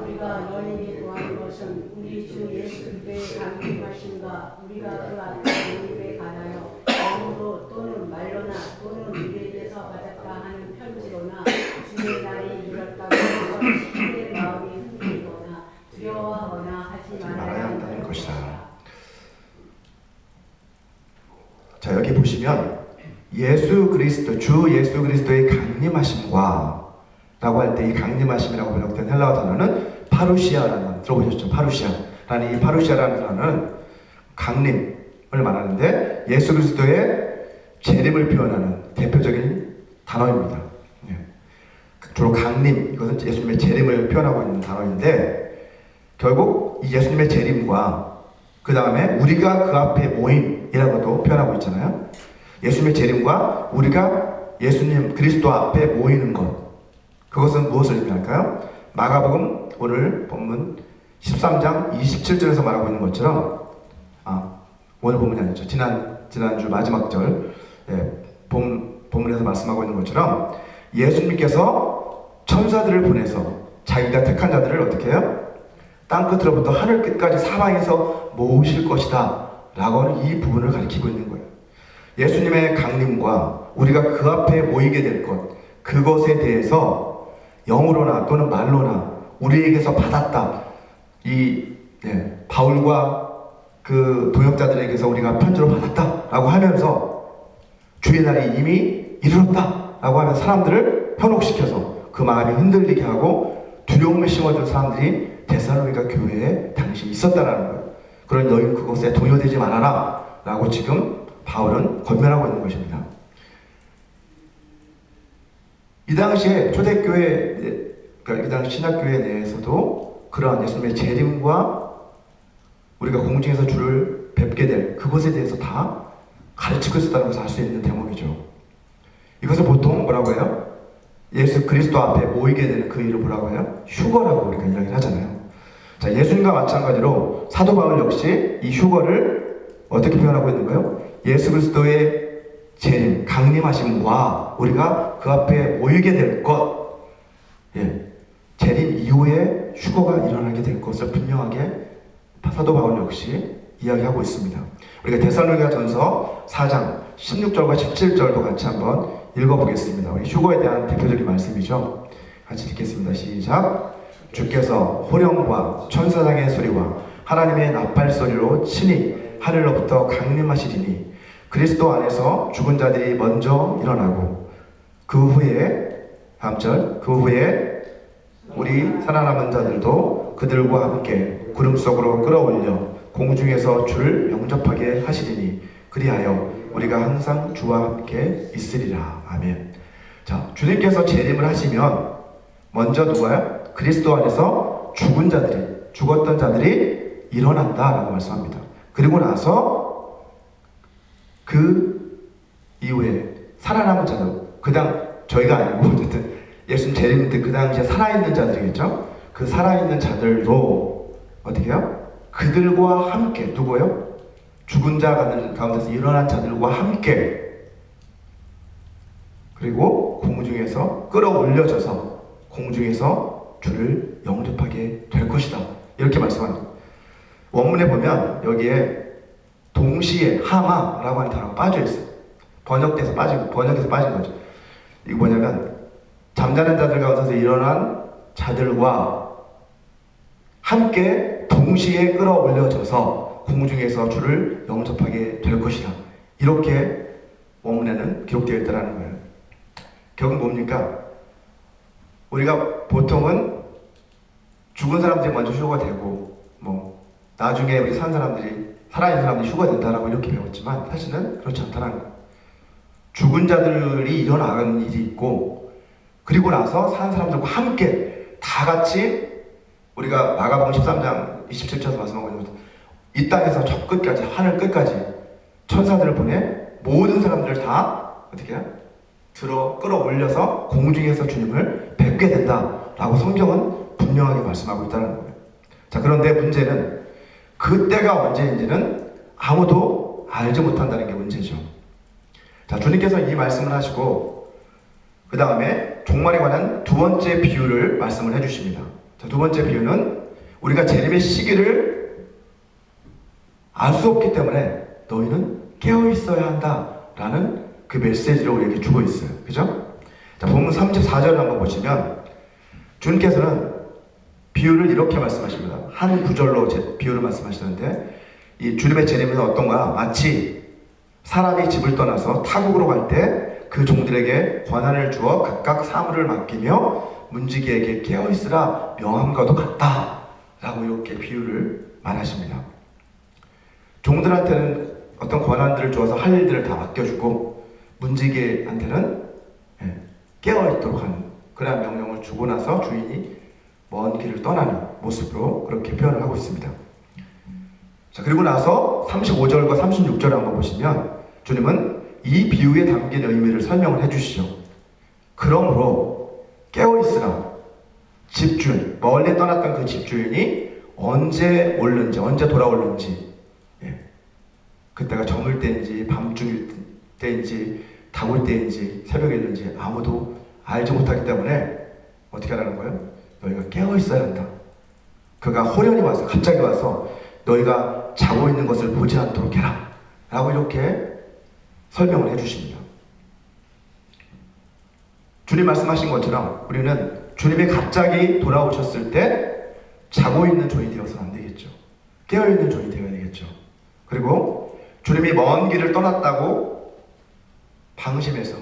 너희에게 구하는 것은 우리 주 예수 그리스도의 강림하심과 우리가 그 앞에 모임에 관하여 영으로 또는 말로나 또는 우리에게서 받았다 하는 편지로나 주의 날이 이뤘다고 해서 신의 마음이 흔들리거나 두려워하거나 하지 말아야 한다는 것이다. 자, 여기 보시면 예수 그리스도, 주 예수 그리스도의 강림하심과 라고 할 때 이 강림하심이라고 번역된 헬라어 단어는 파루시아라는, 들어보셨죠? 파루시아라는 이 파루시아라는 단어는 강림을 말하는데 예수 그리스도의 재림을 표현하는 대표적인 단어입니다. 주로 강림, 이것은 예수님의 재림을 표현하고 있는 단어인데 결국 이 예수님의 재림과 그 다음에 우리가 그 앞에 모임이라고도 표현하고 있잖아요. 예수님의 재림과 우리가 예수님 그리스도 앞에 모이는 것, 그것은 무엇을 의미할까요? 마가복음 오늘 본문 13장 27절에서 말하고 있는 것처럼 오늘 본문이 아니죠. 지난주 마지막 절 본문에서 말씀하고 있는 것처럼 예수님께서 천사들을 보내서 자기가 택한 자들을 어떻게 해요? 땅끝으로부터 하늘 끝까지 사방에서 모으실 것이다 라고 하는 이 부분을 가리키고 있는 거예요. 예수님의 강림과 우리가 그 앞에 모이게 될 것, 그것에 대해서 영으로나 또는 말로나 우리에게서 받았다. 바울과 그 동역자들에게서 우리가 편지로 받았다라고 하면서 주의 날이 이미 이르렀다라고 하는 사람들을 현혹시켜서 그 마음이 흔들리게 하고 두려움을 심어준 사람들이 데살로니가 교회에 당시 있었다라는 거예요. 그러니 너희는 그것에 동요되지 말아라 라고 지금 바울은 권면하고 있는 것입니다. 이 당시에 초대교회, 그러니까 이 당시 신약교회 내에서도 그러한 예수님의 재림과 우리가 공중에서 주를 뵙게 될 그것에 대해서 다 가르치고 있었다는 것을 알 수 있는 대목이죠. 이것을 보통 뭐라고 해요? 예수 그리스도 앞에 모이게 되는 그 일을 뭐라고 해요? 휴거라고 우리가 이야기를 하잖아요. 자, 예수님과 마찬가지로 사도 바울 역시 이 휴거를 어떻게 표현하고 있는 거예요? 예수 그리스도의 재림, 강림하심과 우리가 그 앞에 모이게 될 것, 재림 이후에 휴거가 일어나게 될 것을 분명하게 사도 바울 역시 이야기하고 있습니다. 우리가 데살로니가전서 4장 16절과 17절도 같이 한번 읽어보겠습니다. 우리 휴거에 대한 대표적인 말씀이죠. 같이 읽겠습니다. 시작. 주께서 호령과 천사장의 소리와 하나님의 나팔 소리로 친히 하늘로부터 강림하시리니 그리스도 안에서 죽은 자들이 먼저 일어나고 그 후에 다음 절, 그 후에 우리 살아남은 자들도 그들과 함께 구름 속으로 끌어올려 공중에서 주를 영접하게 하시리니 그리하여 우리가 항상 주와 함께 있으리라. 아멘. 자, 주님께서 재림을 하시면 먼저 누가요? 그리스도 안에서 죽은 자들이, 죽었던 자들이 일어난다라고 말씀합니다. 그리고 나서 그 이후에 살아남은 자들, 저희가 아니고 어쨌든 예수님 재림 때 그 당시에 살아있는 자들이겠죠? 그 살아있는 자들도 어떻게 해요? 그들과 함께, 누구요? 죽은 자 가운데서 일어난 자들과 함께, 그리고 공중에서 끌어올려져서 공중에서 주를 영접하게 될 것이다. 이렇게 말씀합니다. 원문에 보면 여기에 동시에 하마라고 하는 단어가 빠져 있어요. 번역에서 빠진 거죠. 이거 뭐냐면 잠자는 자들 가운데서 일어난 자들과 함께 동시에 끌어올려져서 공중에서 주를 영접하게 될 것이다. 이렇게 원문에는 기록되어 있다는 거예요. 결국 뭡니까? 우리가 보통은 죽은 사람들이 먼저 휴거가 되고 나중에 우리 살아있는 사람들이 휴거가 된다라고 이렇게 배웠지만 사실은 그렇지 않다는 거예요. 죽은 자들이 일어나는 일이 있고 그리고 나서 사는 사람들과 함께 다 같이 우리가 마가복음 13장 27절에서 말씀하고 있는 것처럼 이 땅에서 저 끝까지 하늘 끝까지 천사들을 보내 모든 사람들을 다 어떻게 해요? 끌어올려서 공중에서 주님을 뵙게 된다라고 성경은 분명하게 말씀하고 있다는 거예요. 자, 그런데 문제는 그때가 언제인지는 아무도 알지 못한다는 게 문제죠. 자, 주님께서 이 말씀을 하시고 그 다음에 종말에 관한 두 번째 비유를 말씀을 해주십니다. 자, 두 번째 비유는 우리가 재림의 시기를 알 수 없기 때문에 너희는 깨어 있어야 한다라는 그 메시지를 우리에게 주고 있어요. 그죠? 자, 본문 34절을 한번 보시면 주님께서는 비유를 이렇게 말씀하십니다. 한 구절로 비유를 말씀하시는데 이 주님의 재림은 어떤가? 마치 사람이 집을 떠나서 타국으로 갈 때 그 종들에게 권한을 주어 각각 사물을 맡기며 문지기에게 깨어있으라 명함과도 같다 라고 이렇게 비유를 말하십니다. 종들한테는 어떤 권한들을 주어서 할 일들을 다 맡겨주고 문지기한테는 깨어있도록 하는 그러한 명령을 주고 나서 주인이 먼 길을 떠나는 모습으로 그렇게 표현을 하고 있습니다. 자, 그리고 나서 35절과 36절을 한번 보시면 주님은 이 비유에 담긴 의미를 설명을 해주시죠. 그러므로 깨어있으라. 집주인, 멀리 떠났던 그 집주인이 언제 올는지, 언제 돌아올는지, 그때가 저물 때인지 밤중일 때인지 다굴 때인지 새벽일인지 아무도 알지 못하기 때문에 어떻게 하라는 거예요? 너희가 깨어있어야 한다. 그가 호련히 와서 갑자기 와서 너희가 자고 있는 것을 보지 않도록 해라 라고 이렇게 설명을 해주십니다. 주님 말씀하신 것처럼 우리는 주님이 갑자기 돌아오셨을 때 자고 있는 종이 되어서는 안 되겠죠. 깨어있는 종이 되어야 되겠죠. 그리고 주님이 먼 길을 떠났다고 방심해서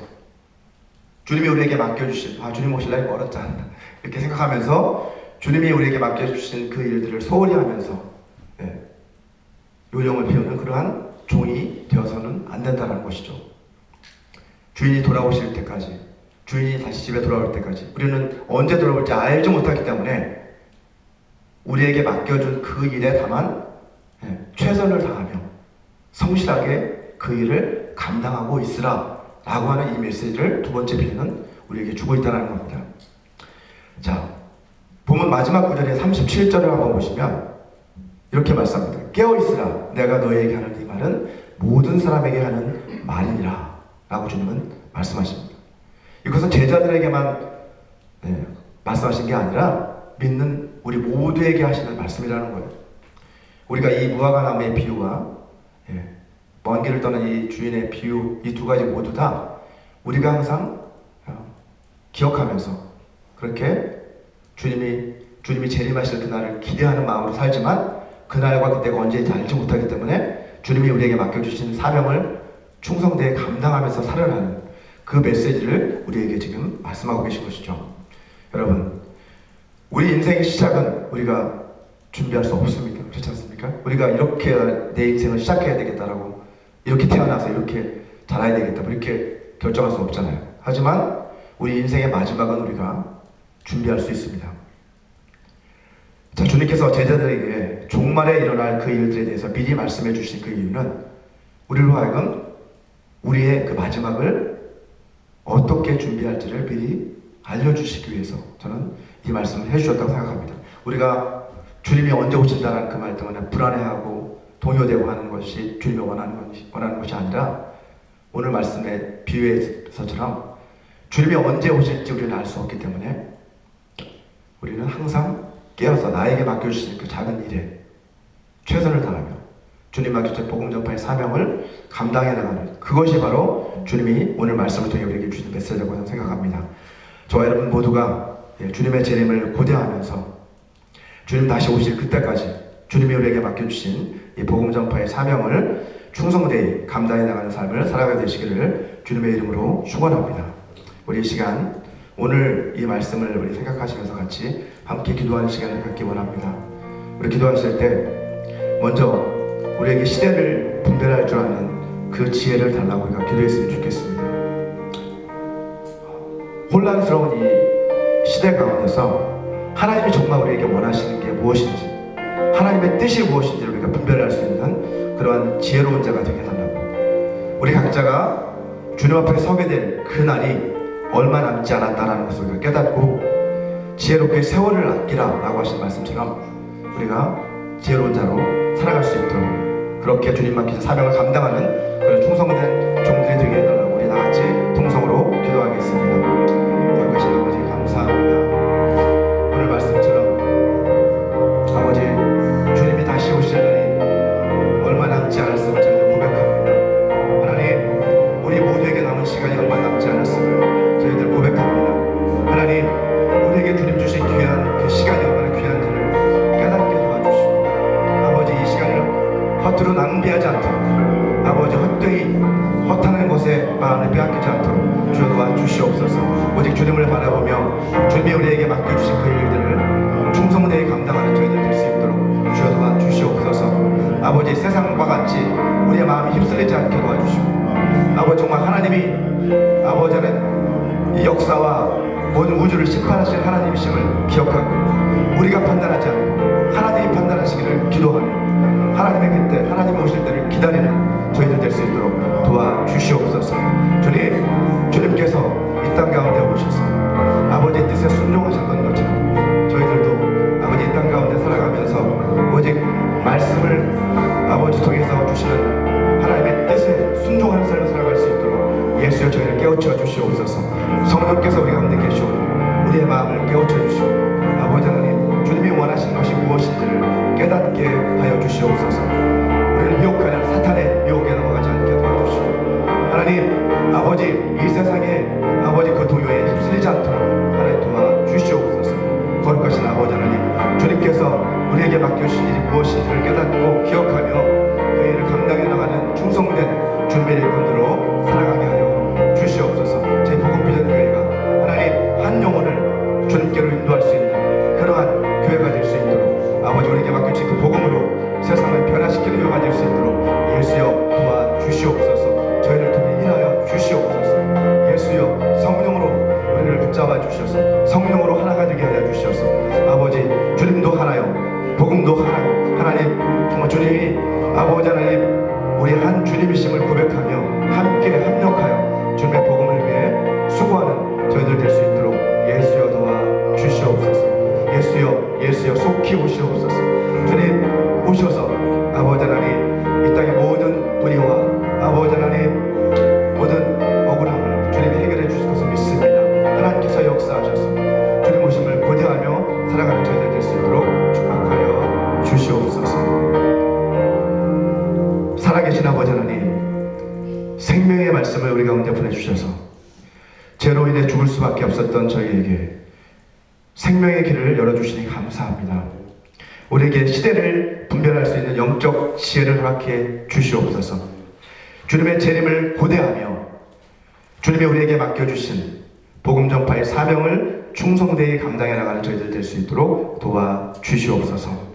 주님이 우리에게 맡겨주신 주님 오실 날이 멀었지 않나 이렇게 생각하면서 주님이 우리에게 맡겨주신 그 일들을 소홀히 하면서 요령을 피우는 그러한 종이 되어서는 안 된다는 것이죠. 주인이 돌아오실 때까지, 주인이 다시 집에 돌아올 때까지 우리는 언제 돌아올지 알지 못하기 때문에 우리에게 맡겨준 그 일에 다만 최선을 다하며 성실하게 그 일을 감당하고 있으라 라고 하는 이 메시지를 두 번째 비유는 우리에게 주고 있다는 겁니다. 자, 본문 마지막 구절에 37절을 한번 보시면 이렇게 말씀합니다. 깨어있으라. 내가 너희에게 하는 이 말은 모든 사람에게 하는 말이니라 라고 주님은 말씀하십니다. 이것은 제자들에게만 말씀하신 게 아니라 믿는 우리 모두에게 하시는 말씀이라는 거예요. 우리가 이 무화과 나무의 비유와 먼 길을 떠난 이 주인의 비유, 이 두 가지 모두 다 우리가 항상 기억하면서 그렇게 주님이 재림하실 그날을 기대하는 마음으로 살지만 그날과 그때가 언제인지 알지 못하기 때문에 주님이 우리에게 맡겨주신 사명을 충성되게 감당하면서 살아가는 그 메시지를 우리에게 지금 말씀하고 계신 것이죠. 여러분, 우리 인생의 시작은 우리가 준비할 수 없습니다. 그렇지 않습니까? 우리가 이렇게 내 인생을 시작해야 되겠다라고, 이렇게 태어나서 이렇게 자라야 되겠다, 이렇게 결정할 수 없잖아요. 하지만 우리 인생의 마지막은 우리가 준비할 수 있습니다. 자, 주님께서 제자들에게 종말에 일어날 그 일들에 대해서 미리 말씀해 주신 그 이유는 우리로 하여금 우리의 그 마지막을 어떻게 준비할지를 미리 알려주시기 위해서 저는 이 말씀을 해주셨다고 생각합니다. 우리가 주님이 언제 오신다는 그 말 때문에 불안해하고 동요되고 하는 것이 주님이 원하는 것이 아니라 오늘 말씀의 비유에서처럼 주님이 언제 오실지 우리는 알 수 없기 때문에 우리는 항상 깨어서 나에게 맡겨주신 그 작은 일에 최선을 다하며 주님 맡겨주신 복음 전파의 사명을 감당해 나가는 그것이 바로 주님이 오늘 말씀을 통해 우리에게 주신 메시지라고 생각합니다. 저와 여러분 모두가 주님의 재림을 고대하면서 주님 다시 오실 그때까지 주님이 우리에게 맡겨주신 이 복음 전파의 사명을 충성되이 감당해 나가는 삶을 살아가게 되시기를 주님의 이름으로 축원합니다. 우리 이 시간 오늘 이 말씀을 우리 생각하시면서 같이 함께 기도하는 시간을 갖기 원합니다. 우리 기도하실 때 먼저 우리에게 시대를 분별할 줄 아는 그 지혜를 달라고 우리가 기도했으면 좋겠습니다. 혼란스러운 이 시대 가운데서 하나님이 정말 우리에게 원하시는 게 무엇인지, 하나님의 뜻이 무엇인지를 우리가 분별할 수 있는 그러한 지혜로운 자가 되게 해달라고, 우리 각자가 주님 앞에 서게 될 그 날이 얼마 남지 않았다는 것을 우리가 깨닫고 지혜롭게 세월을 아끼라 라고 하신 말씀처럼 우리가 지혜로운 자로 살아갈 수 있도록 그렇게 주님 맡기신 사명을 감당하는 그런 충성된 종들이 되게 해달라고 우리 다같이 통성으로 기도하겠습니다. 거룩하신 아버지 감사합니다. 오늘 말씀처럼 아버지 주님이 다시 오실 날이 얼마 남지 않았음을 저희는 고백합니다. 하나님, 우리 모두에게 남은 시간이 얼마 남지 않았음을 저희들 고백합니다. 하나님, 우리에게 주님 주신 귀한 그 시간이 얼마나 귀한지를 깨닫게 도와주시고 아버지 이 시간을 허투루 낭비하지 않도록 아버지 헛되이 허탄한 것에 마음을 빼앗기지 않도록 주여 도와주시옵소서. 오직 주님을 바라보며 주님이 우리에게 맡겨주신 그 일들을 충성되이 감당하는 저희들 될 수 있도록 주여 도와주시옵소서. 아버지 세상과 같이 우리의 마음이 휩쓸리지 않게 도와주시고 아버지 정말 하나님이 아버지는 이 역사와 모든 우주를 심판하실 하나님이심을 기억하고 우리가 판단하지 않고 하나님이 판단하시기를 기도하며 하나님의 그때 하나님이 오실 때를 기다리는 저희들 될 수 있도록 도와주시옵소서. 주님께서 이 땅 가운데 오셔서 아버지의 뜻에 순종하셨던 것처럼 저희들도 아버지 이 땅 가운데 살아가면서 오직 말씀을 아버지 통해서 주시는 하나님의 뜻에 순종하는 삶을 살아갈 수 있도록 예수여 저희를 깨우쳐 주시옵소서. 성령께서 우리 가운데 계시오니 우리의 마음을 깨우쳐 주시고 아버지 하나님 주님이 원하시는 것이 무엇인지를 깨닫게 하여 주시옵소서. 우리를 유혹하는 사탄의 유혹에 넘어가지 않게 도와주시고 하나님 아버지 이 세상에 아버지 그 동요에 휩쓸리지 않도록 하나님 도와주시옵소서. 거룩하신 아버지 하나님 주님께서 우리에게 맡겨주신 일이 무엇인지를 깨닫고 기억하며 그 일을 감당해 나가는 충성된 준비의 일꾼들로 살아가게 하여 주시옵소서. 제 복음비전 교회가 하나님 한 영혼을 주님께로 인도할 수 있는 그러한 교회가 될 수 있도록 아버지 우리에게 맡겨주신 그 복음으로 세상을 변화시키는 교회가 될 수 있도록 예수여 도와주시옵소서. 저희를 통해 일하여 주시옵소서. 예수여 성령으로 우리를 붙잡아 주셔서 성령으로 하나가 되게 하여 주셔서 아버지 주님도 하나요 복음도 하나요 하나님 정말 주님이 아버지 하나님 우리 한 한 주님이심을 고백하며 함께 합력하여 주님의 복음을 위해 수고하는 저희들 될 수 있도록 예수여 도와 주시옵소서. 예수여 속히 오시옵소서. 주님 오셔서 아버지 하나님 이 땅의 모든 불의와 아버지 하나님 모든 억울함을 주님이 해결해 주실 것을 믿습니다. 하나님께서 역사하셔서 주님 오심을 고대하며 살아가는 저희들 될 수 있도록 축복하여 주시옵소서. 살아계신 아버지 하나님, 생명의 말씀을 우리 가운데 보내주셔서 죄로 인해 죽을 수밖에 없었던 저희에게 생명의 길을 열어주시니 감사합니다. 우리에게 시대를 분별할 수 있는 영적 지혜를 허락해 주시옵소서. 주님의 재림을 고대하며 주님이 우리에게 맡겨주신 복음 전파의 사명을 충성되이 감당해 나가는 저희들 될 수 있도록 도와주시옵소서.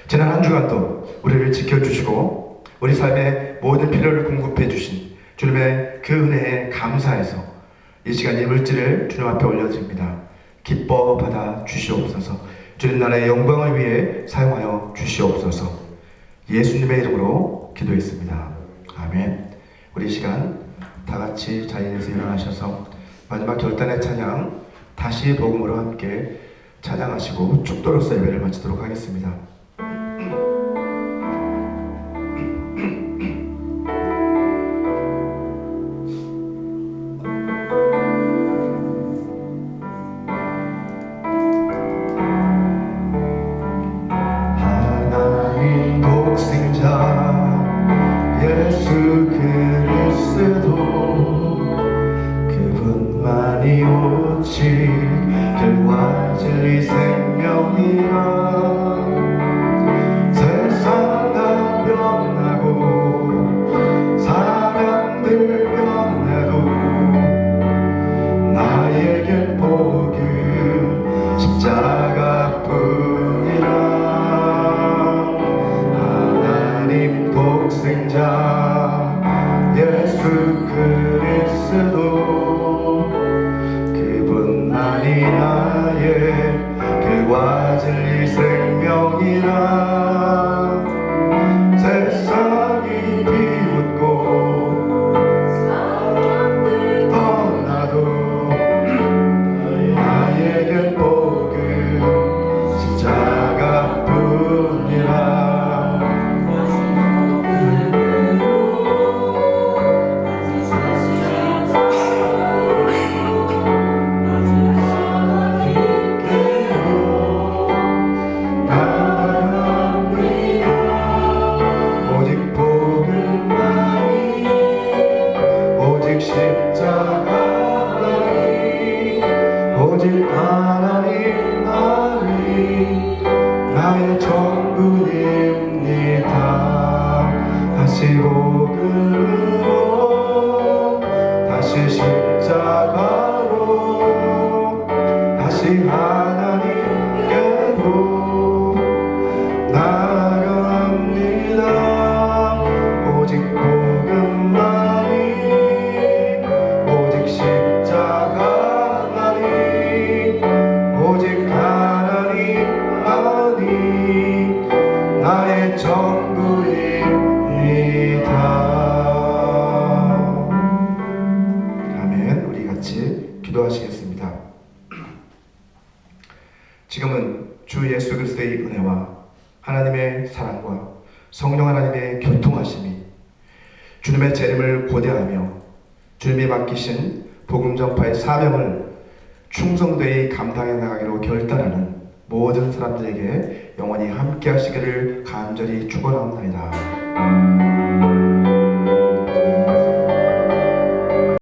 지난 한 주간도 우리를 지켜주시고 우리 삶의 모든 필요를 공급해 주신 주님의 그 은혜에 감사해서 이 시간 이 물질을 주님 앞에 올려드립니다. 기뻐 받아 주시옵소서. 주님 나라의 영광을 위해 사용하여 주시옵소서. 예수님의 이름으로 기도했습니다. 아멘. 우리 이 시간 다 같이 자리에서 일어나셔서 마지막 결단의 찬양 다시 복음으로 함께 찬양하시고 축도로서 예배를 마치도록 하겠습니다. 하나님 독생자 예수 그리스도 그분만이 오직 길과 진리 생명이라 세상가 변하고 사람들 변해도 나에겐 복음 십자가뿐이라 하나님 독생자 예수 그리스도 그분만이 나의 길과 진리 생명이라 세상이 비웃고 사람들 떠나도 나에겐 복음 십자가뿐이라 오직 하나님만이 나의 전부입니다. 다시 복음으로 다시 십자가로 다시 하나님께로 나아갑니다. 오직 복음만이 오직 십자가만이 오직 하나님만이 나의 전부입니다. 아멘. 우리 같이 기도하시겠습니다. 지금은 주 예수 그리스도의 은혜와 하나님의 사랑과 성령 하나님의 교통하심이 주님의 재림을 고대하며 주님이 맡기신 복음 전파의 사명을 충성되이 감당해 나가기로 결단하는 모든 사람들에게 영원히 함께 하시기를 간절히 축원합니다.